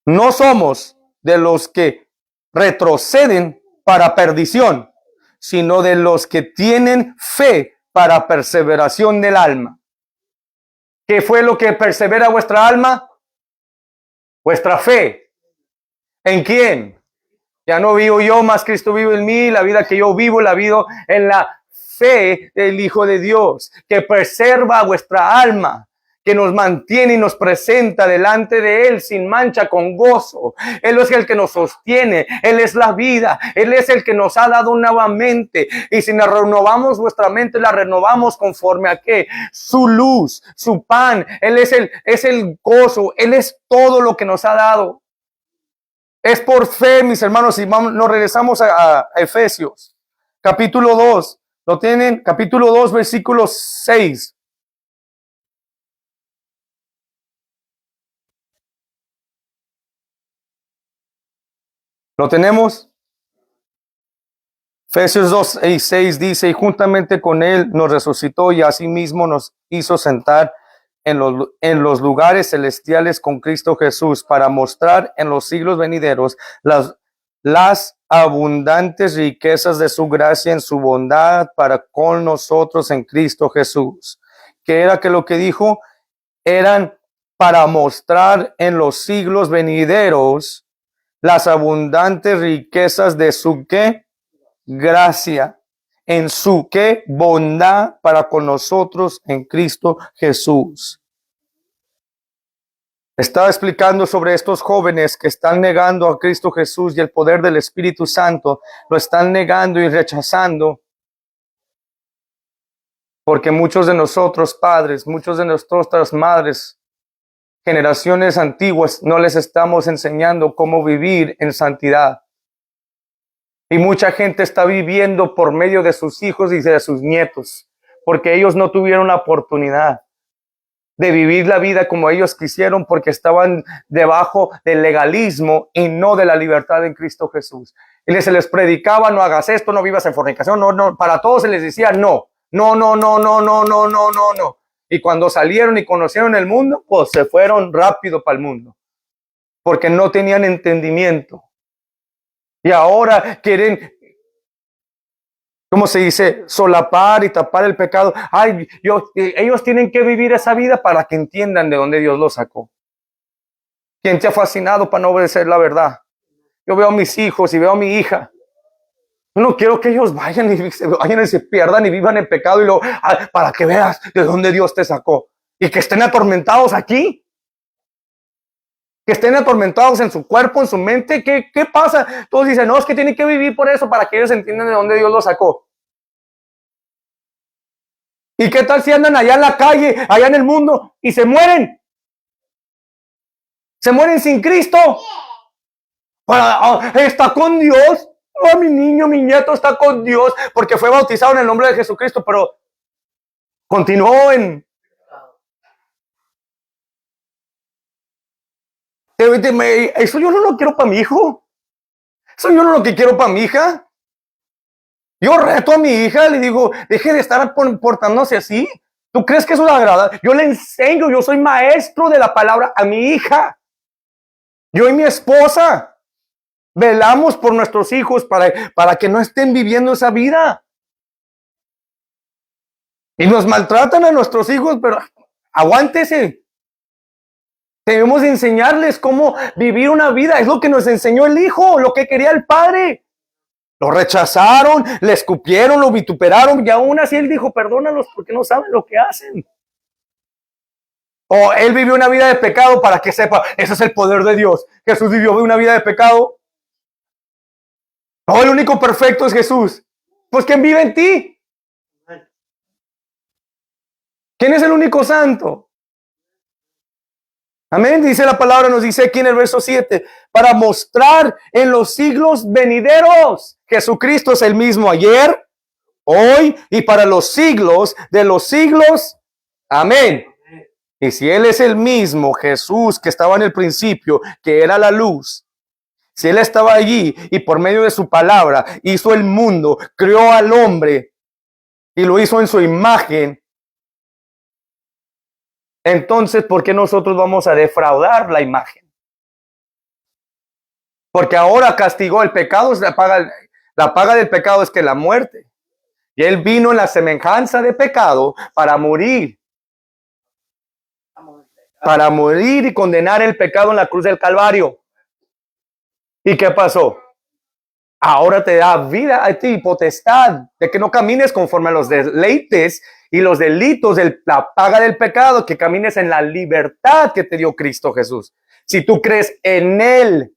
no somos de los que retroceden para perdición, sino de los que tienen fe para perseveración del alma. ¿Qué fue lo que persevera vuestra alma? Vuestra fe. ¿En quién? Ya no vivo yo, más Cristo vive en mí. La vida que yo vivo, la vivo en la fe del Hijo de Dios, que preserva vuestra alma, que nos mantiene y nos presenta delante de Él sin mancha, con gozo. Él es el que nos sostiene, Él es la vida, Él es el que nos ha dado nuevamente. Y si nos renovamos vuestra mente, la renovamos conforme a qué? Su luz, su pan. Él es el gozo, Él es todo lo que nos ha dado. Es por fe, mis hermanos, y nos regresamos a Efesios, capítulo 2. ¿Lo tienen? Capítulo 2, versículo 6. ¿Lo tenemos? Efesios 2 y 6 dice, y juntamente con Él nos resucitó y asimismo nos hizo sentar en los lugares celestiales con Cristo Jesús, para mostrar en los siglos venideros las abundantes riquezas de su gracia en su bondad para con nosotros en Cristo Jesús. ¿Qué era que lo que dijo? Eran para mostrar en los siglos venideros las abundantes riquezas de su ¿qué? Gracia, en su ¿qué? Bondad para con nosotros en Cristo Jesús. Estaba explicando sobre estos jóvenes que están negando a Cristo Jesús y el poder del Espíritu Santo. Lo están negando y rechazando. Porque muchos de nosotros padres, muchos de nuestras madres, generaciones antiguas, no les estamos enseñando cómo vivir en santidad. Y mucha gente está viviendo por medio de sus hijos y de sus nietos, porque ellos no tuvieron la oportunidad de vivir la vida como ellos quisieron, porque estaban debajo del legalismo y no de la libertad en Cristo Jesús. Y se les predicaba, no hagas esto, no vivas en fornicación, no, para todos se les decía no. Y cuando salieron y conocieron el mundo, pues se fueron rápido para el mundo, porque no tenían entendimiento. Y ahora quieren, ¿cómo se dice? Solapar y tapar el pecado. Ellos tienen que vivir esa vida para que entiendan de dónde Dios los sacó. ¿Quién te ha fascinado para no obedecer la verdad? Yo veo a mis hijos y veo a mi hija. No quiero que ellos vayan y se pierdan y vivan en pecado y luego, para que veas de dónde Dios te sacó. Y que estén atormentados aquí. Que estén atormentados en su cuerpo, en su mente. ¿Qué pasa? Todos dicen, no, es que tienen que vivir por eso para que ellos entiendan de dónde Dios los sacó. ¿Y qué tal si andan allá en la calle, allá en el mundo y se mueren? Se mueren sin Cristo. Está con Dios. Oh, mi niño, mi nieto está con Dios porque fue bautizado en el nombre de Jesucristo, pero continuó en... Eso yo no lo quiero para mi hijo. Eso yo no lo que quiero para mi hija. Yo reto a mi hija, le digo, deje de estar portándose así. ¿Tú crees que eso le agrada? Yo le enseño, yo soy maestro de la palabra a mi hija. Yo y mi esposa velamos por nuestros hijos para que no estén viviendo esa vida. Y nos maltratan a nuestros hijos, pero aguántese. Debemos enseñarles cómo vivir una vida. Es lo que nos enseñó el hijo, lo que quería el padre. Lo rechazaron, le escupieron, lo vituperaron y aún así él dijo, perdónalos porque no saben lo que hacen. O él vivió una vida de pecado para que sepa, ese es el poder de Dios. Jesús vivió una vida de pecado. No, el único perfecto es Jesús. Pues ¿quién vive en ti? ¿Quién es el único santo? Amén, dice la palabra, nos dice aquí en el verso 7, para mostrar en los siglos venideros, Jesucristo es el mismo ayer, hoy y para los siglos de los siglos. Amén. Y si Él es el mismo Jesús que estaba en el principio, que era la luz, si Él estaba allí y por medio de su palabra hizo el mundo, creó al hombre y lo hizo en su imagen, entonces, ¿por qué nosotros vamos a defraudar la imagen? Porque ahora castigó el pecado, la paga del pecado es que la muerte. Y Él vino en la semejanza de pecado para morir y condenar el pecado en la cruz del Calvario. ¿Y qué pasó? Ahora te da vida a ti, potestad, de que no camines conforme a los deleites y los delitos de la paga del pecado, que camines en la libertad que te dio Cristo Jesús. Si tú crees en Él,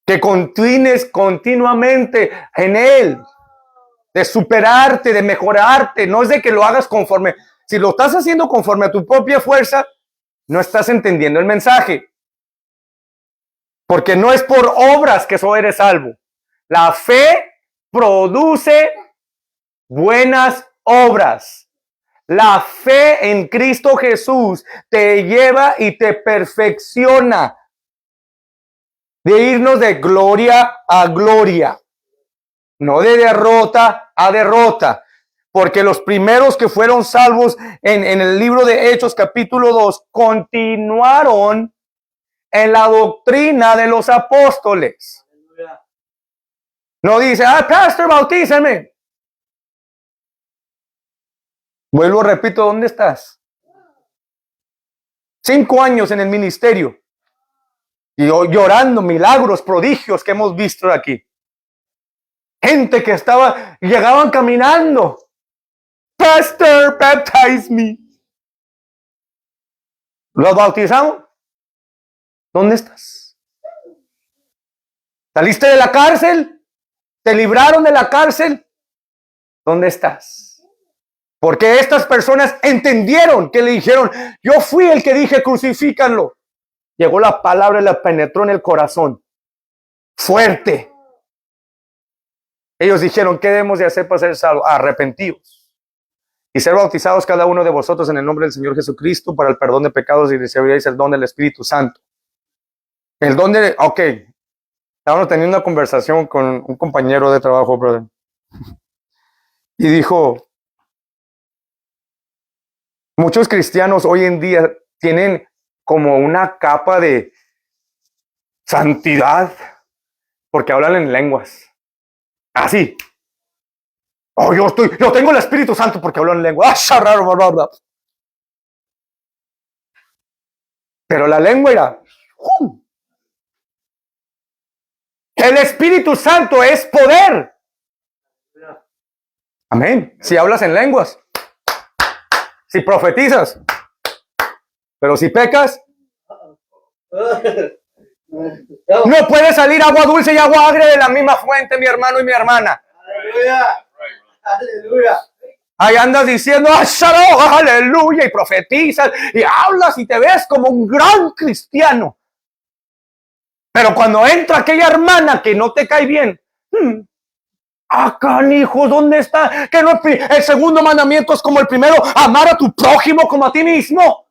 que continúes continuamente en Él, de superarte, de mejorarte, no es de que lo hagas conforme. Si lo estás haciendo conforme a tu propia fuerza, no estás entendiendo el mensaje. Porque no es por obras que eres salvo. La fe produce buenas obras. La fe en Cristo Jesús te lleva y te perfecciona. De irnos de gloria a gloria. No de derrota a derrota. Porque los primeros que fueron salvos en el libro de Hechos capítulo 2 continuaron en la doctrina de los apóstoles. No dice, pastor, bautízame. Vuelvo, repito, ¿dónde estás? 5 años en el ministerio. Y llorando milagros, prodigios que hemos visto aquí. Gente que llegaban caminando. Pastor, baptize me. ¿Los bautizamos? ¿Dónde estás? ¿Saliste de la cárcel? ¿Te libraron de la cárcel? ¿Dónde estás? Porque estas personas entendieron que le dijeron, yo fui el que dije crucifícanlo. Llegó la palabra y la penetró en el corazón. Fuerte. Ellos dijeron, ¿qué debemos de hacer para ser salvos? Arrepentidos. Y ser bautizados cada uno de vosotros en el nombre del Señor Jesucristo para el perdón de pecados y recibiréis el don del Espíritu Santo. El don de... Ok. Estábamos teniendo una conversación con un compañero de trabajo, brother. Y dijo, muchos cristianos hoy en día tienen como una capa de santidad porque hablan en lenguas. Así. Oh, yo tengo el Espíritu Santo porque hablo en lengua. Pero la lengua era... El Espíritu Santo es poder. Amén. Si hablas en lenguas, si profetizas, pero si pecas, no puede salir agua dulce y agua agria de la misma fuente, mi hermano y mi hermana. Aleluya. Aleluya. Ahí andas diciendo, ¡Shalom! ¡Aleluya! Y profetizas y hablas y te ves como un gran cristiano. Pero cuando entra aquella hermana que no te cae bien, canijo, ¿dónde está? Que no, el segundo mandamiento es como el primero, amar a tu prójimo como a ti mismo.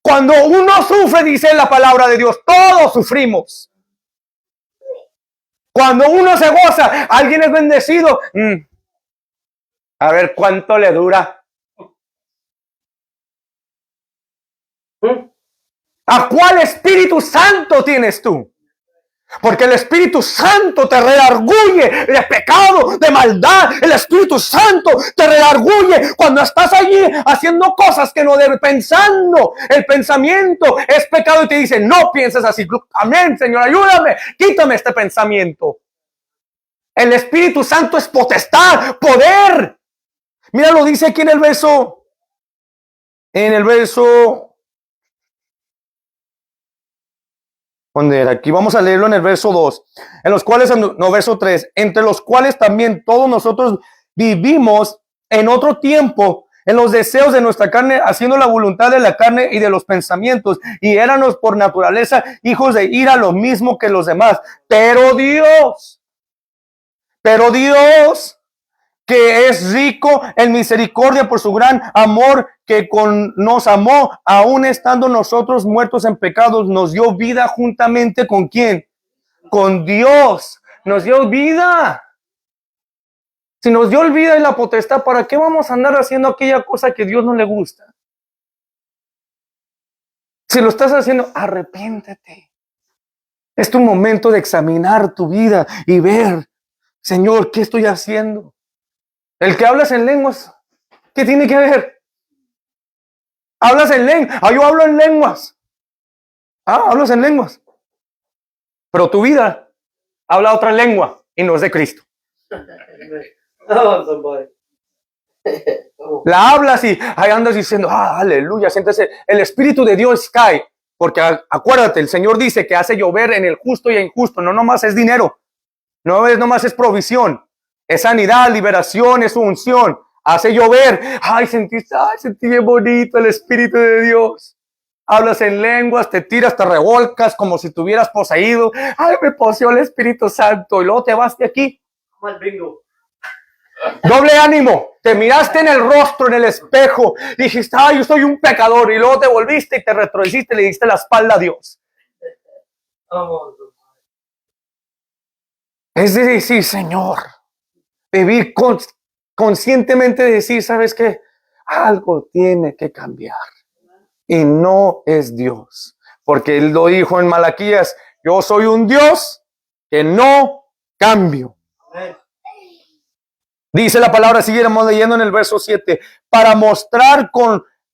Cuando uno sufre, dice la palabra de Dios, todos sufrimos. Cuando uno se goza, alguien es bendecido. A ver cuánto le dura. ¿A cuál Espíritu Santo tienes tú? Porque el Espíritu Santo te redarguye de pecado, de maldad. El Espíritu Santo te redarguye cuando estás allí haciendo cosas que no debes, pensando. El pensamiento es pecado y te dice, no pienses así. Amén, Señor, ayúdame, quítame este pensamiento. El Espíritu Santo es potestad, poder. Mira, lo dice aquí en el verso. ¿Dónde era? Aquí vamos a leerlo en el verso 2. En los cuales, no, verso 3. Entre los cuales también todos nosotros vivimos en otro tiempo, en los deseos de nuestra carne, haciendo la voluntad de la carne y de los pensamientos. Y éramos por naturaleza hijos de ira, lo mismo que los demás. Pero Dios, que es rico en misericordia por su gran amor que nos amó, aun estando nosotros muertos en pecados, nos dio vida juntamente ¿con quién? Con Dios. Nos dio vida. Si nos dio vida y la potestad, ¿para qué vamos a andar haciendo aquella cosa que a Dios no le gusta? Si lo estás haciendo, arrepiéntete. Es tu momento de examinar tu vida y ver, Señor, ¿qué estoy haciendo? El que hablas en lenguas, ¿qué tiene que ver? Hablas en lenguas. Yo hablo en lenguas. Hablas en lenguas. Pero tu vida habla otra lengua y no es de Cristo. La hablas y ahí andas diciendo, aleluya, siéntese. El Espíritu de Dios cae. Porque acuérdate, el Señor dice que hace llover en el justo y en injusto. No nomás es dinero. No es nomás es provisión. Es sanidad, liberación, es unción. Hace llover. Sentí bien bonito el Espíritu de Dios. Hablas en lenguas, te tiras, te revolcas como si tuvieras poseído. Me poseó el Espíritu Santo. Y luego te vas de aquí. Doble ánimo. Te miraste en el rostro, en el espejo. Dijiste, yo soy un pecador. Y luego te volviste y te retrohiciste y le diste la espalda a Dios. Es decir, Señor, vivir conscientemente, decir, ¿sabes qué? Algo tiene que cambiar. Y no es Dios. Porque Él lo dijo en Malaquías, yo soy un Dios que no cambio. Dice la palabra, siguiéramos leyendo en el verso 7, para mostrar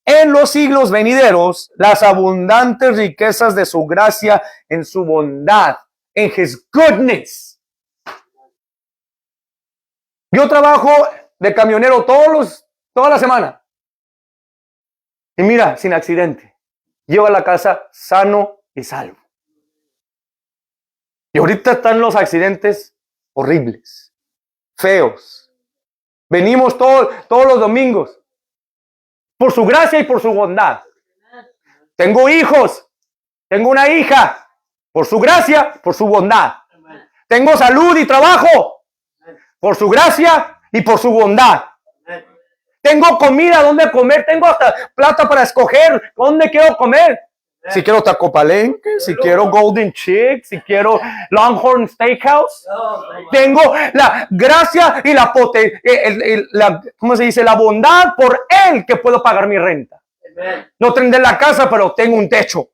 en los siglos venideros las abundantes riquezas de su gracia en su bondad, en His goodness. Yo trabajo de camionero toda la semana. Y mira, sin accidente. Llego a la casa sano y salvo. Y ahorita están los accidentes horribles, feos. Venimos todos los domingos. Por su gracia y por su bondad. Tengo hijos. Tengo una hija. Por su gracia, por su bondad. Tengo salud y trabajo. Por su gracia y por su bondad. Tengo comida donde comer. Tengo hasta plata para escoger dónde quiero comer. Si quiero Taco Palenque, si quiero Golden Chick, si quiero Longhorn Steakhouse. Tengo la gracia y ¿cómo se dice? La bondad por Él que puedo pagar mi renta. No tendré la casa, pero tengo un techo.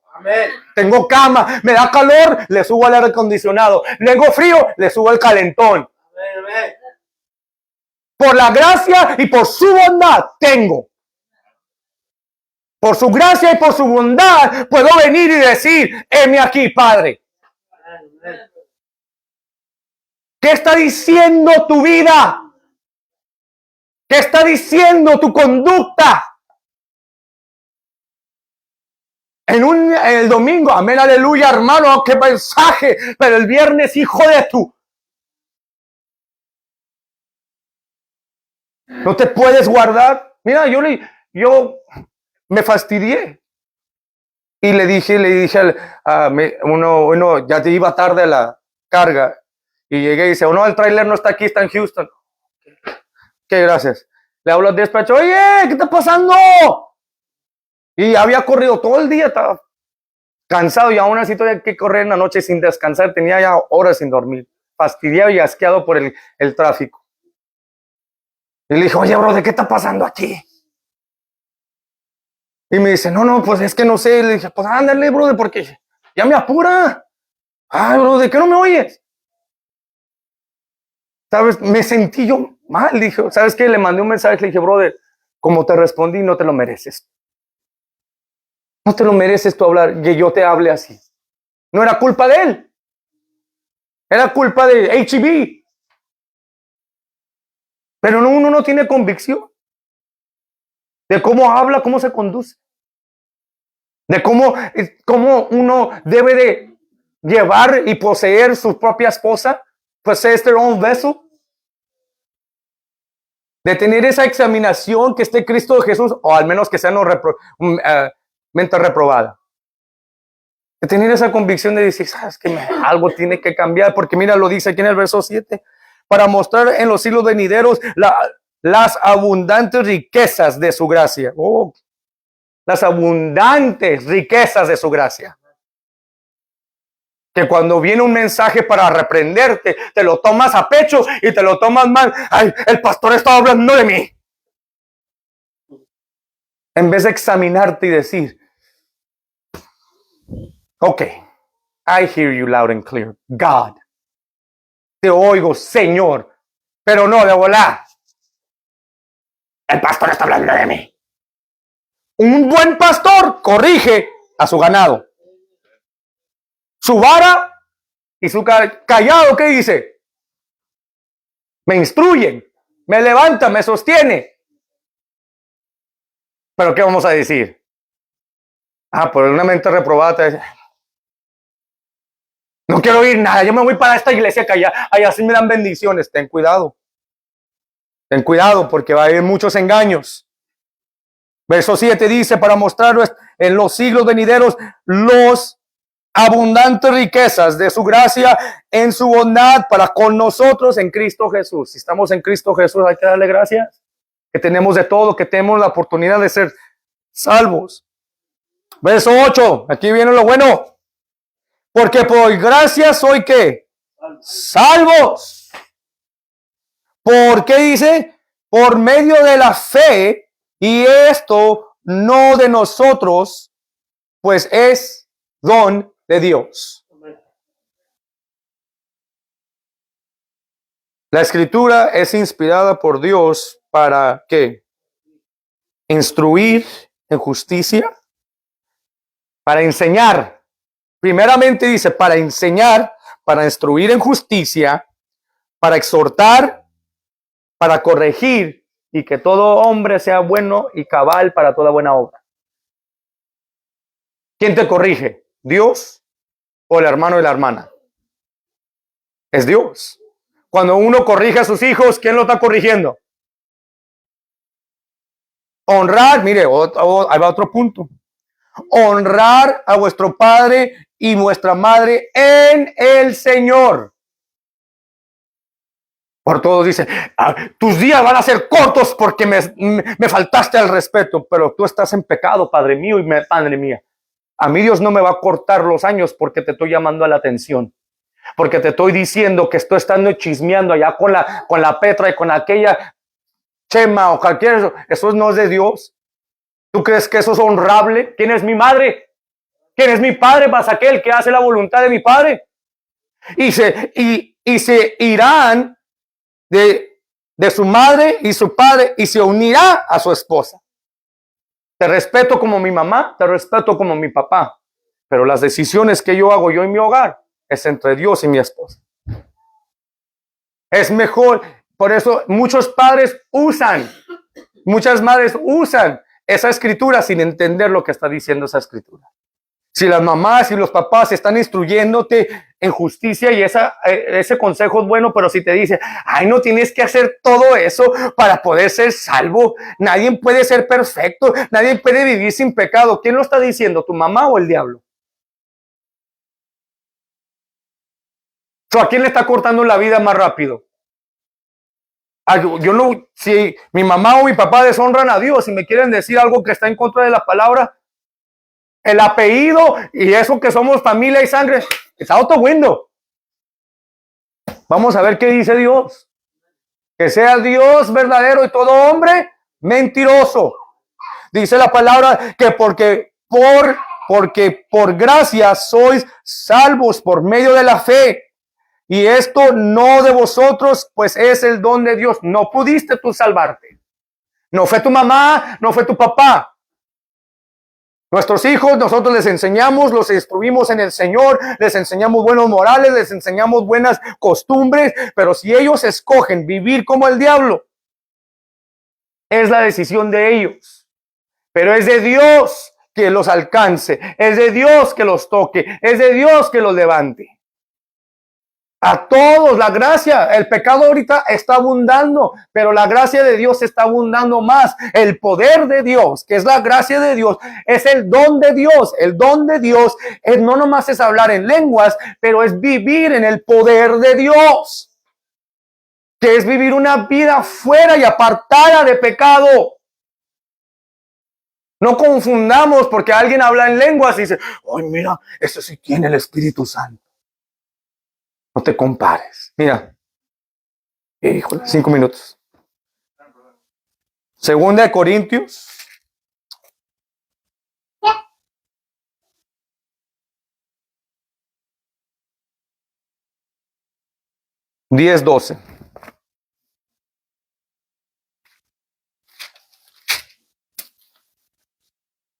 Tengo cama. Me da calor, le subo al aire acondicionado. Tengo frío, le subo el calentón. Por la gracia y por su bondad tengo. Por su gracia y por su bondad puedo venir y decir, heme aquí, Padre. ¿Qué está diciendo tu vida? ¿Qué está diciendo tu conducta? El domingo, amén, aleluya, hermano, qué mensaje. Pero el viernes, hijo de tu. No te puedes guardar. Mira, yo me fastidié. Y le dije uno, ya te iba tarde a la carga. Y llegué y dice, no, el tráiler no está aquí, está en Houston. ¿Qué? Gracias. Le hablo al despacho, oye, ¿qué está pasando? Y había corrido todo el día, estaba cansado y aún así todavía que correr en la noche sin descansar. Tenía ya horas sin dormir, fastidiado y asqueado por el tráfico. Y le dije, oye, bro, ¿de qué está pasando aquí? Y me dice, no, pues es que no sé. Le dije, pues ándale, brother, porque ya me apura. Ay, bro, ¿de qué no me oyes? ¿Sabes? Me sentí yo mal. Dije, ¿sabes qué? Le mandé un mensaje, le dije, brother, como te respondí, no te lo mereces. No te lo mereces tú hablar, que yo te hable así. No era culpa de él. Era culpa de H-E-B. Pero uno no tiene convicción de cómo habla, cómo se conduce. De cómo uno debe de llevar y poseer su propia esposa. Possess their own vessel. De tener esa examinación que esté Cristo de Jesús, o al menos que sea mente reprobada. De tener esa convicción de decir, sabes que algo tiene que cambiar, porque mira, lo dice aquí en el verso 7, para mostrar en los siglos venideros las abundantes riquezas de su gracia. Oh, las abundantes riquezas de su gracia. Que cuando viene un mensaje para reprenderte, te lo tomas a pecho y te lo tomas mal. Ay, el pastor estaba hablando de mí. En vez de examinarte y decir, ok, I hear you loud and clear. God, te oigo, Señor, pero no de volar. El pastor está hablando de mí. Un buen pastor corrige a su ganado. Su vara y su callado, ¿qué dice? Me instruyen, me levanta, me sostiene. Pero ¿qué vamos a decir? Por una mente reprobada. No quiero oír nada, yo me voy para esta iglesia que allá sí me dan bendiciones. Ten cuidado porque va a haber muchos engaños. Verso 7 dice, para mostrarnos en los siglos venideros los abundantes riquezas de su gracia en su bondad para con nosotros en Cristo Jesús. Si estamos en Cristo Jesús, hay que darle gracias, que tenemos de todo, que tenemos la oportunidad de ser salvos. Verso 8, aquí viene lo bueno. Porque por gracia soy ¿qué? Salvos. ¿Por qué dice? Por medio de la fe, y esto no de nosotros, pues es don de Dios. La escritura es inspirada por Dios para ¿qué? Instruir en justicia, para enseñar. Primeramente dice para enseñar, para instruir en justicia, para exhortar, para corregir y que todo hombre sea bueno y cabal para toda buena obra. ¿Quién te corrige? ¿Dios o el hermano y la hermana? Es Dios. Cuando uno corrige a sus hijos, ¿quién lo está corrigiendo? Honrar, mire, ahí va otro punto. Honrar a vuestro padre y vuestra madre en el Señor. Por todos dice, tus días van a ser cortos porque me faltaste al respeto, pero tú estás en pecado, Padre mío y Madre mía. A mí Dios no me va a cortar los años porque te estoy llamando a la atención. Porque te estoy diciendo que estoy estando chismeando allá con la Petra y con aquella Chema o cualquier, eso no es de Dios. ¿Tú crees que eso es honrable? ¿Quién es mi madre? ¿Quién es mi padre? Más aquel que hace la voluntad de mi padre. Y se irán de su madre y su padre y se unirá a su esposa. Te respeto como mi mamá, te respeto como mi papá, pero las decisiones que yo hago yo en mi hogar es entre Dios y mi esposa. Es mejor. Por eso muchos padres muchas madres usan esa escritura sin entender lo que está diciendo esa escritura. Si las mamás y los papás están instruyéndote en justicia y ese consejo es bueno, pero si te dice, ay, no tienes que hacer todo eso para poder ser salvo. Nadie puede ser perfecto, nadie puede vivir sin pecado. ¿Quién lo está diciendo, tu mamá o el diablo? ¿A quién le está cortando la vida más rápido? Yo no, si mi mamá o mi papá deshonran a Dios y me quieren decir algo que está en contra de la palabra, el apellido y eso que somos familia y sangre, it's out the window. Vamos a ver qué dice Dios. Que sea Dios verdadero y todo hombre mentiroso. Dice la palabra que porque por gracia sois salvos por medio de la fe. Y esto no de vosotros, pues es el don de Dios. No pudiste tú salvarte. No fue tu mamá, no fue tu papá. Nuestros hijos, nosotros les enseñamos, los instruimos en el Señor, les enseñamos buenos morales, les enseñamos buenas costumbres, pero si ellos escogen vivir como el diablo, es la decisión de ellos. Pero es de Dios que los alcance, es de Dios que los toque, es de Dios que los levante. A todos la gracia, el pecado ahorita está abundando, pero la gracia de Dios está abundando más. El poder de Dios, que es la gracia de Dios, es el don de Dios. El don de Dios no nomás es hablar en lenguas, pero es vivir en el poder de Dios, que es vivir una vida fuera y apartada de pecado. No confundamos porque alguien habla en lenguas y dice, ay, mira, eso sí tiene el Espíritu Santo. No te compares. Mira. Híjole, 5 minutos. Segunda de Corintios. Diez, 12.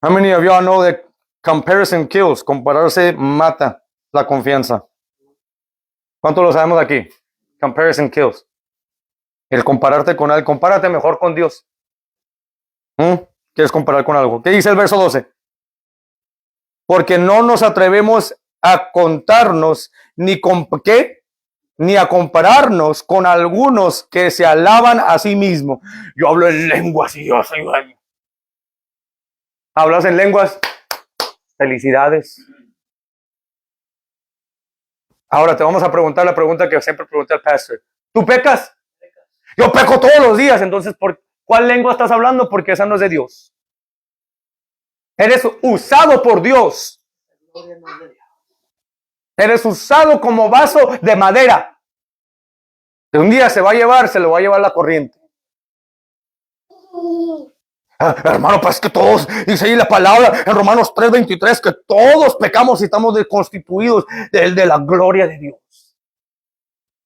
How many of y'all know that comparison kills? Compararse mata la confianza. ¿Cuántos lo sabemos aquí? Comparison kills. El compararte con algo. Compárate mejor con Dios. ¿Quieres comparar con algo? ¿Qué dice el verso 12? Porque no nos atrevemos a contarnos ni con qué, ni a compararnos con algunos que se alaban a sí mismos. Yo hablo en lenguas y yo soy bueno. ¿Hablas en lenguas? Felicidades. Ahora te vamos a preguntar la pregunta que siempre pregunté al pastor. ¿Tú pecas? Yo peco todos los días. Entonces, ¿por cuál lengua estás hablando? Porque esa no es de Dios. Eres usado por Dios. Eres usado como vaso de madera. Que un día se lo va a llevar la corriente. Hermano, pues que todos, dice ahí la palabra en Romanos 3:23, que todos pecamos y estamos deconstituidos de la gloria de Dios.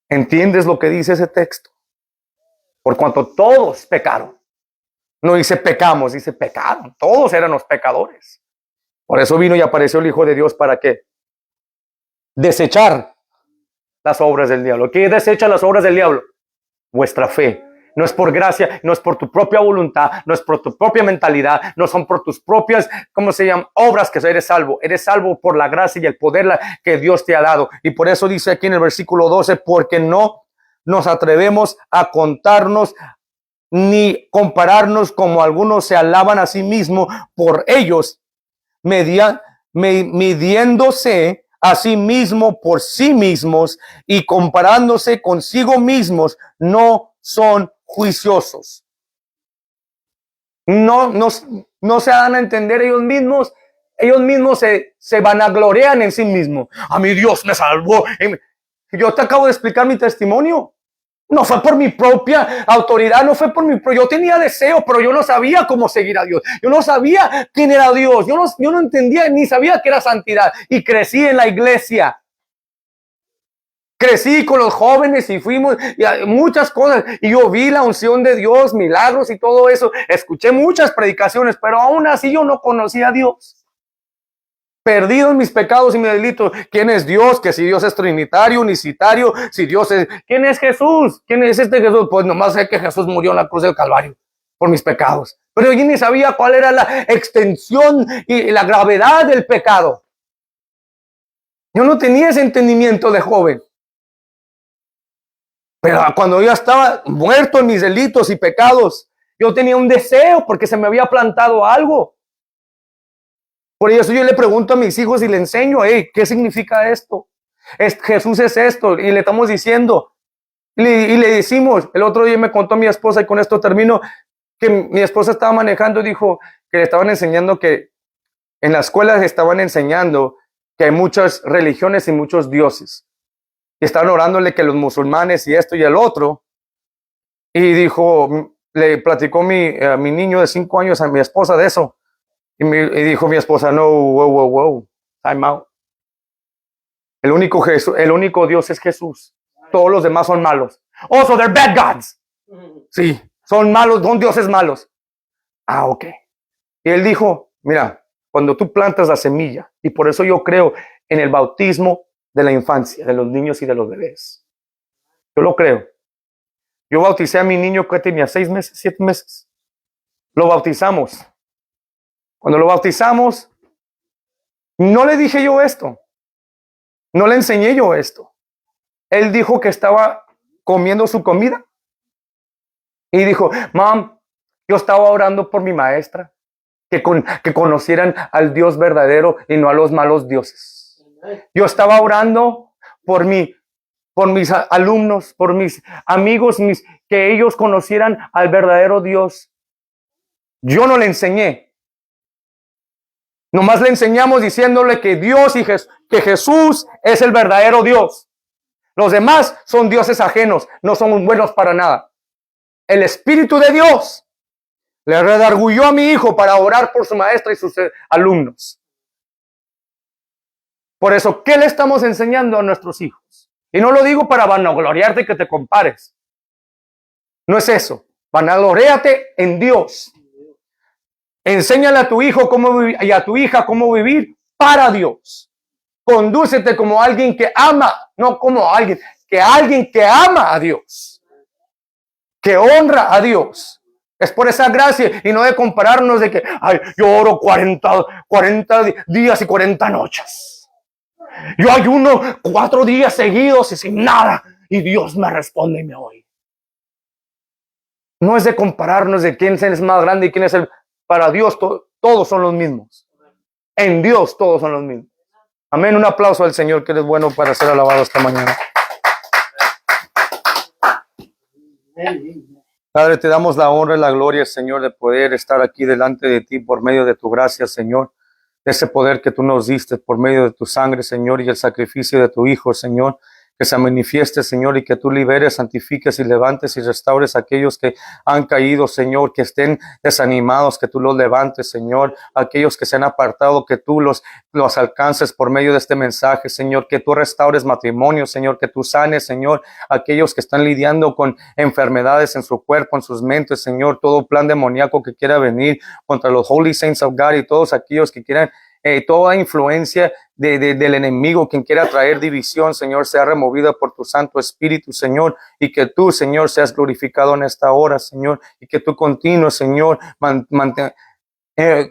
¿Entiendes lo que dice ese texto? Por cuanto todos pecaron. No dice pecamos, dice pecaron. Todos eran los pecadores. Por eso vino y apareció el Hijo de Dios para ¿qué? Desechar las obras del diablo. ¿Qué desecha las obras del diablo? Vuestra fe. No es por gracia, no es por tu propia voluntad, no es por tu propia mentalidad, no son por tus propias, ¿cómo se llaman? Obras que eres salvo. Eres salvo por la gracia y el poder que Dios te ha dado. Y por eso dice aquí en el versículo 12, porque no nos atrevemos a contarnos ni compararnos como algunos se alaban a sí mismos por ellos, midiéndose a sí mismo por sí mismos y comparándose consigo mismos, no son juiciosos. No se dan a entender ellos mismos se vanaglorian en sí mismos. A mí Dios me salvó. Yo te acabo de explicar mi testimonio. No fue por mi propia autoridad, no fue por yo tenía deseo, pero yo no sabía cómo seguir a Dios. Yo no sabía quién era Dios. Yo no entendía ni sabía qué era santidad. Y crecí en la iglesia. Crecí con los jóvenes y fuimos y muchas cosas. Y yo vi la unción de Dios, milagros y todo eso. Escuché muchas predicaciones, pero aún así yo no conocía a Dios. perdido en mis pecados y mis delitos. ¿Quién es Dios? Que si Dios es trinitario, unicitario, si Dios es... ¿Quién es Jesús? ¿Quién es este Jesús? Pues nomás sé que Jesús murió en la cruz del Calvario por mis pecados. Pero yo ni sabía cuál era la extensión y la gravedad del pecado. Yo no tenía ese entendimiento de joven. Pero cuando yo estaba muerto en mis delitos y pecados, yo tenía un deseo porque se me había plantado algo. Por eso yo le pregunto a mis hijos y le enseño, hey, ¿qué significa esto? Jesús es esto, y le estamos diciendo, y le decimos, el otro día me contó mi esposa, y con esto termino, que mi esposa estaba manejando y dijo que le estaban enseñando que en las escuelas estaban enseñando que hay muchas religiones y muchos dioses. Y estaban orándole que los musulmanes y esto y el otro. Y dijo, le platicó mi niño de 5 años a mi esposa de eso. Y dijo mi esposa, no, wow, time out. El único Dios es Jesús. Todos los demás son malos. Oh, so they're bad gods. Sí, son malos, son dioses malos. Ah, ok. Y él dijo, mira, cuando tú plantas la semilla, y por eso yo creo en el bautismo de la infancia, de los niños y de los bebés. Yo lo creo. Yo bauticé a mi niño que tenía 6 meses, 7 meses. Lo bautizamos. Cuando lo bautizamos, no le dije yo esto. No le enseñé yo esto. Él dijo que estaba comiendo su comida. Y dijo, Mom, yo estaba orando por mi maestra. Que conocieran al Dios verdadero y no a los malos dioses. Yo estaba orando por mis alumnos, por mis amigos, que ellos conocieran al verdadero Dios. Yo no le enseñé. Nomás le enseñamos diciéndole que Dios y que Jesús es el verdadero Dios. Los demás son dioses ajenos, no son buenos para nada. El Espíritu de Dios le redarguyó a mi hijo para orar por su maestra y sus alumnos. Por eso, ¿qué le estamos enseñando a nuestros hijos? Y no lo digo para vanagloriarte que te compares. No es eso. Vanagloriate en Dios. Enséñale a tu hijo y a tu hija cómo vivir para Dios. Condúcete como alguien que ama, no como alguien que ama a Dios. Que honra a Dios. Es por esa gracia y no de compararnos de que ay, yo oro 40 días y 40 noches. Yo ayuno 4 días seguidos y sin nada y Dios me responde y me oye. No es de compararnos de quién es más grande y quién es el... Para Dios todos son los mismos. En Dios todos son los mismos. Amén. Un aplauso al Señor que es bueno para ser alabado esta mañana. Padre, te damos la honra y la gloria, Señor, de poder estar aquí delante de ti por medio de tu gracia, Señor. De ese poder que tú nos diste por medio de tu sangre, Señor, y el sacrificio de tu Hijo, Señor. Que se manifieste, Señor, y que tú liberes, santifiques y levantes y restaures a aquellos que han caído, Señor, que estén desanimados, que tú los levantes, Señor. Aquellos que se han apartado, que tú los alcances por medio de este mensaje, Señor. Que tú restaures matrimonio, Señor, que tú sanes, Señor. Aquellos que están lidiando con enfermedades en su cuerpo, en sus mentes, Señor. Todo plan demoníaco que quiera venir contra los Holy Saints of God y todos aquellos que quieran toda influencia del enemigo, quien quiera traer división, Señor, sea removida por tu Santo Espíritu, Señor, y que tú, Señor, seas glorificado en esta hora, Señor, y que tú continúes, Señor,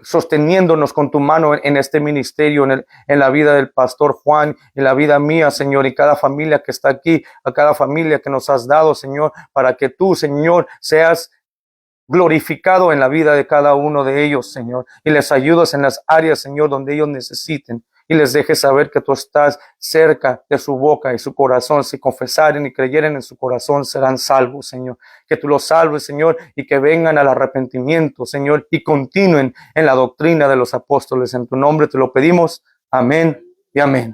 sosteniéndonos con tu mano en este ministerio, en la vida del pastor Juan, en la vida mía, Señor, y cada familia que está aquí, a cada familia que nos has dado, Señor, para que tú, Señor, seas glorificado en la vida de cada uno de ellos, Señor, y les ayudas en las áreas, Señor, donde ellos necesiten, y les dejes saber que tú estás cerca de su boca y su corazón. Si confesaren y creyeren en su corazón, serán salvos, Señor. Que tú los salves, Señor, y que vengan al arrepentimiento, Señor, y continúen en la doctrina de los apóstoles. En tu nombre te lo pedimos. Amén y amén.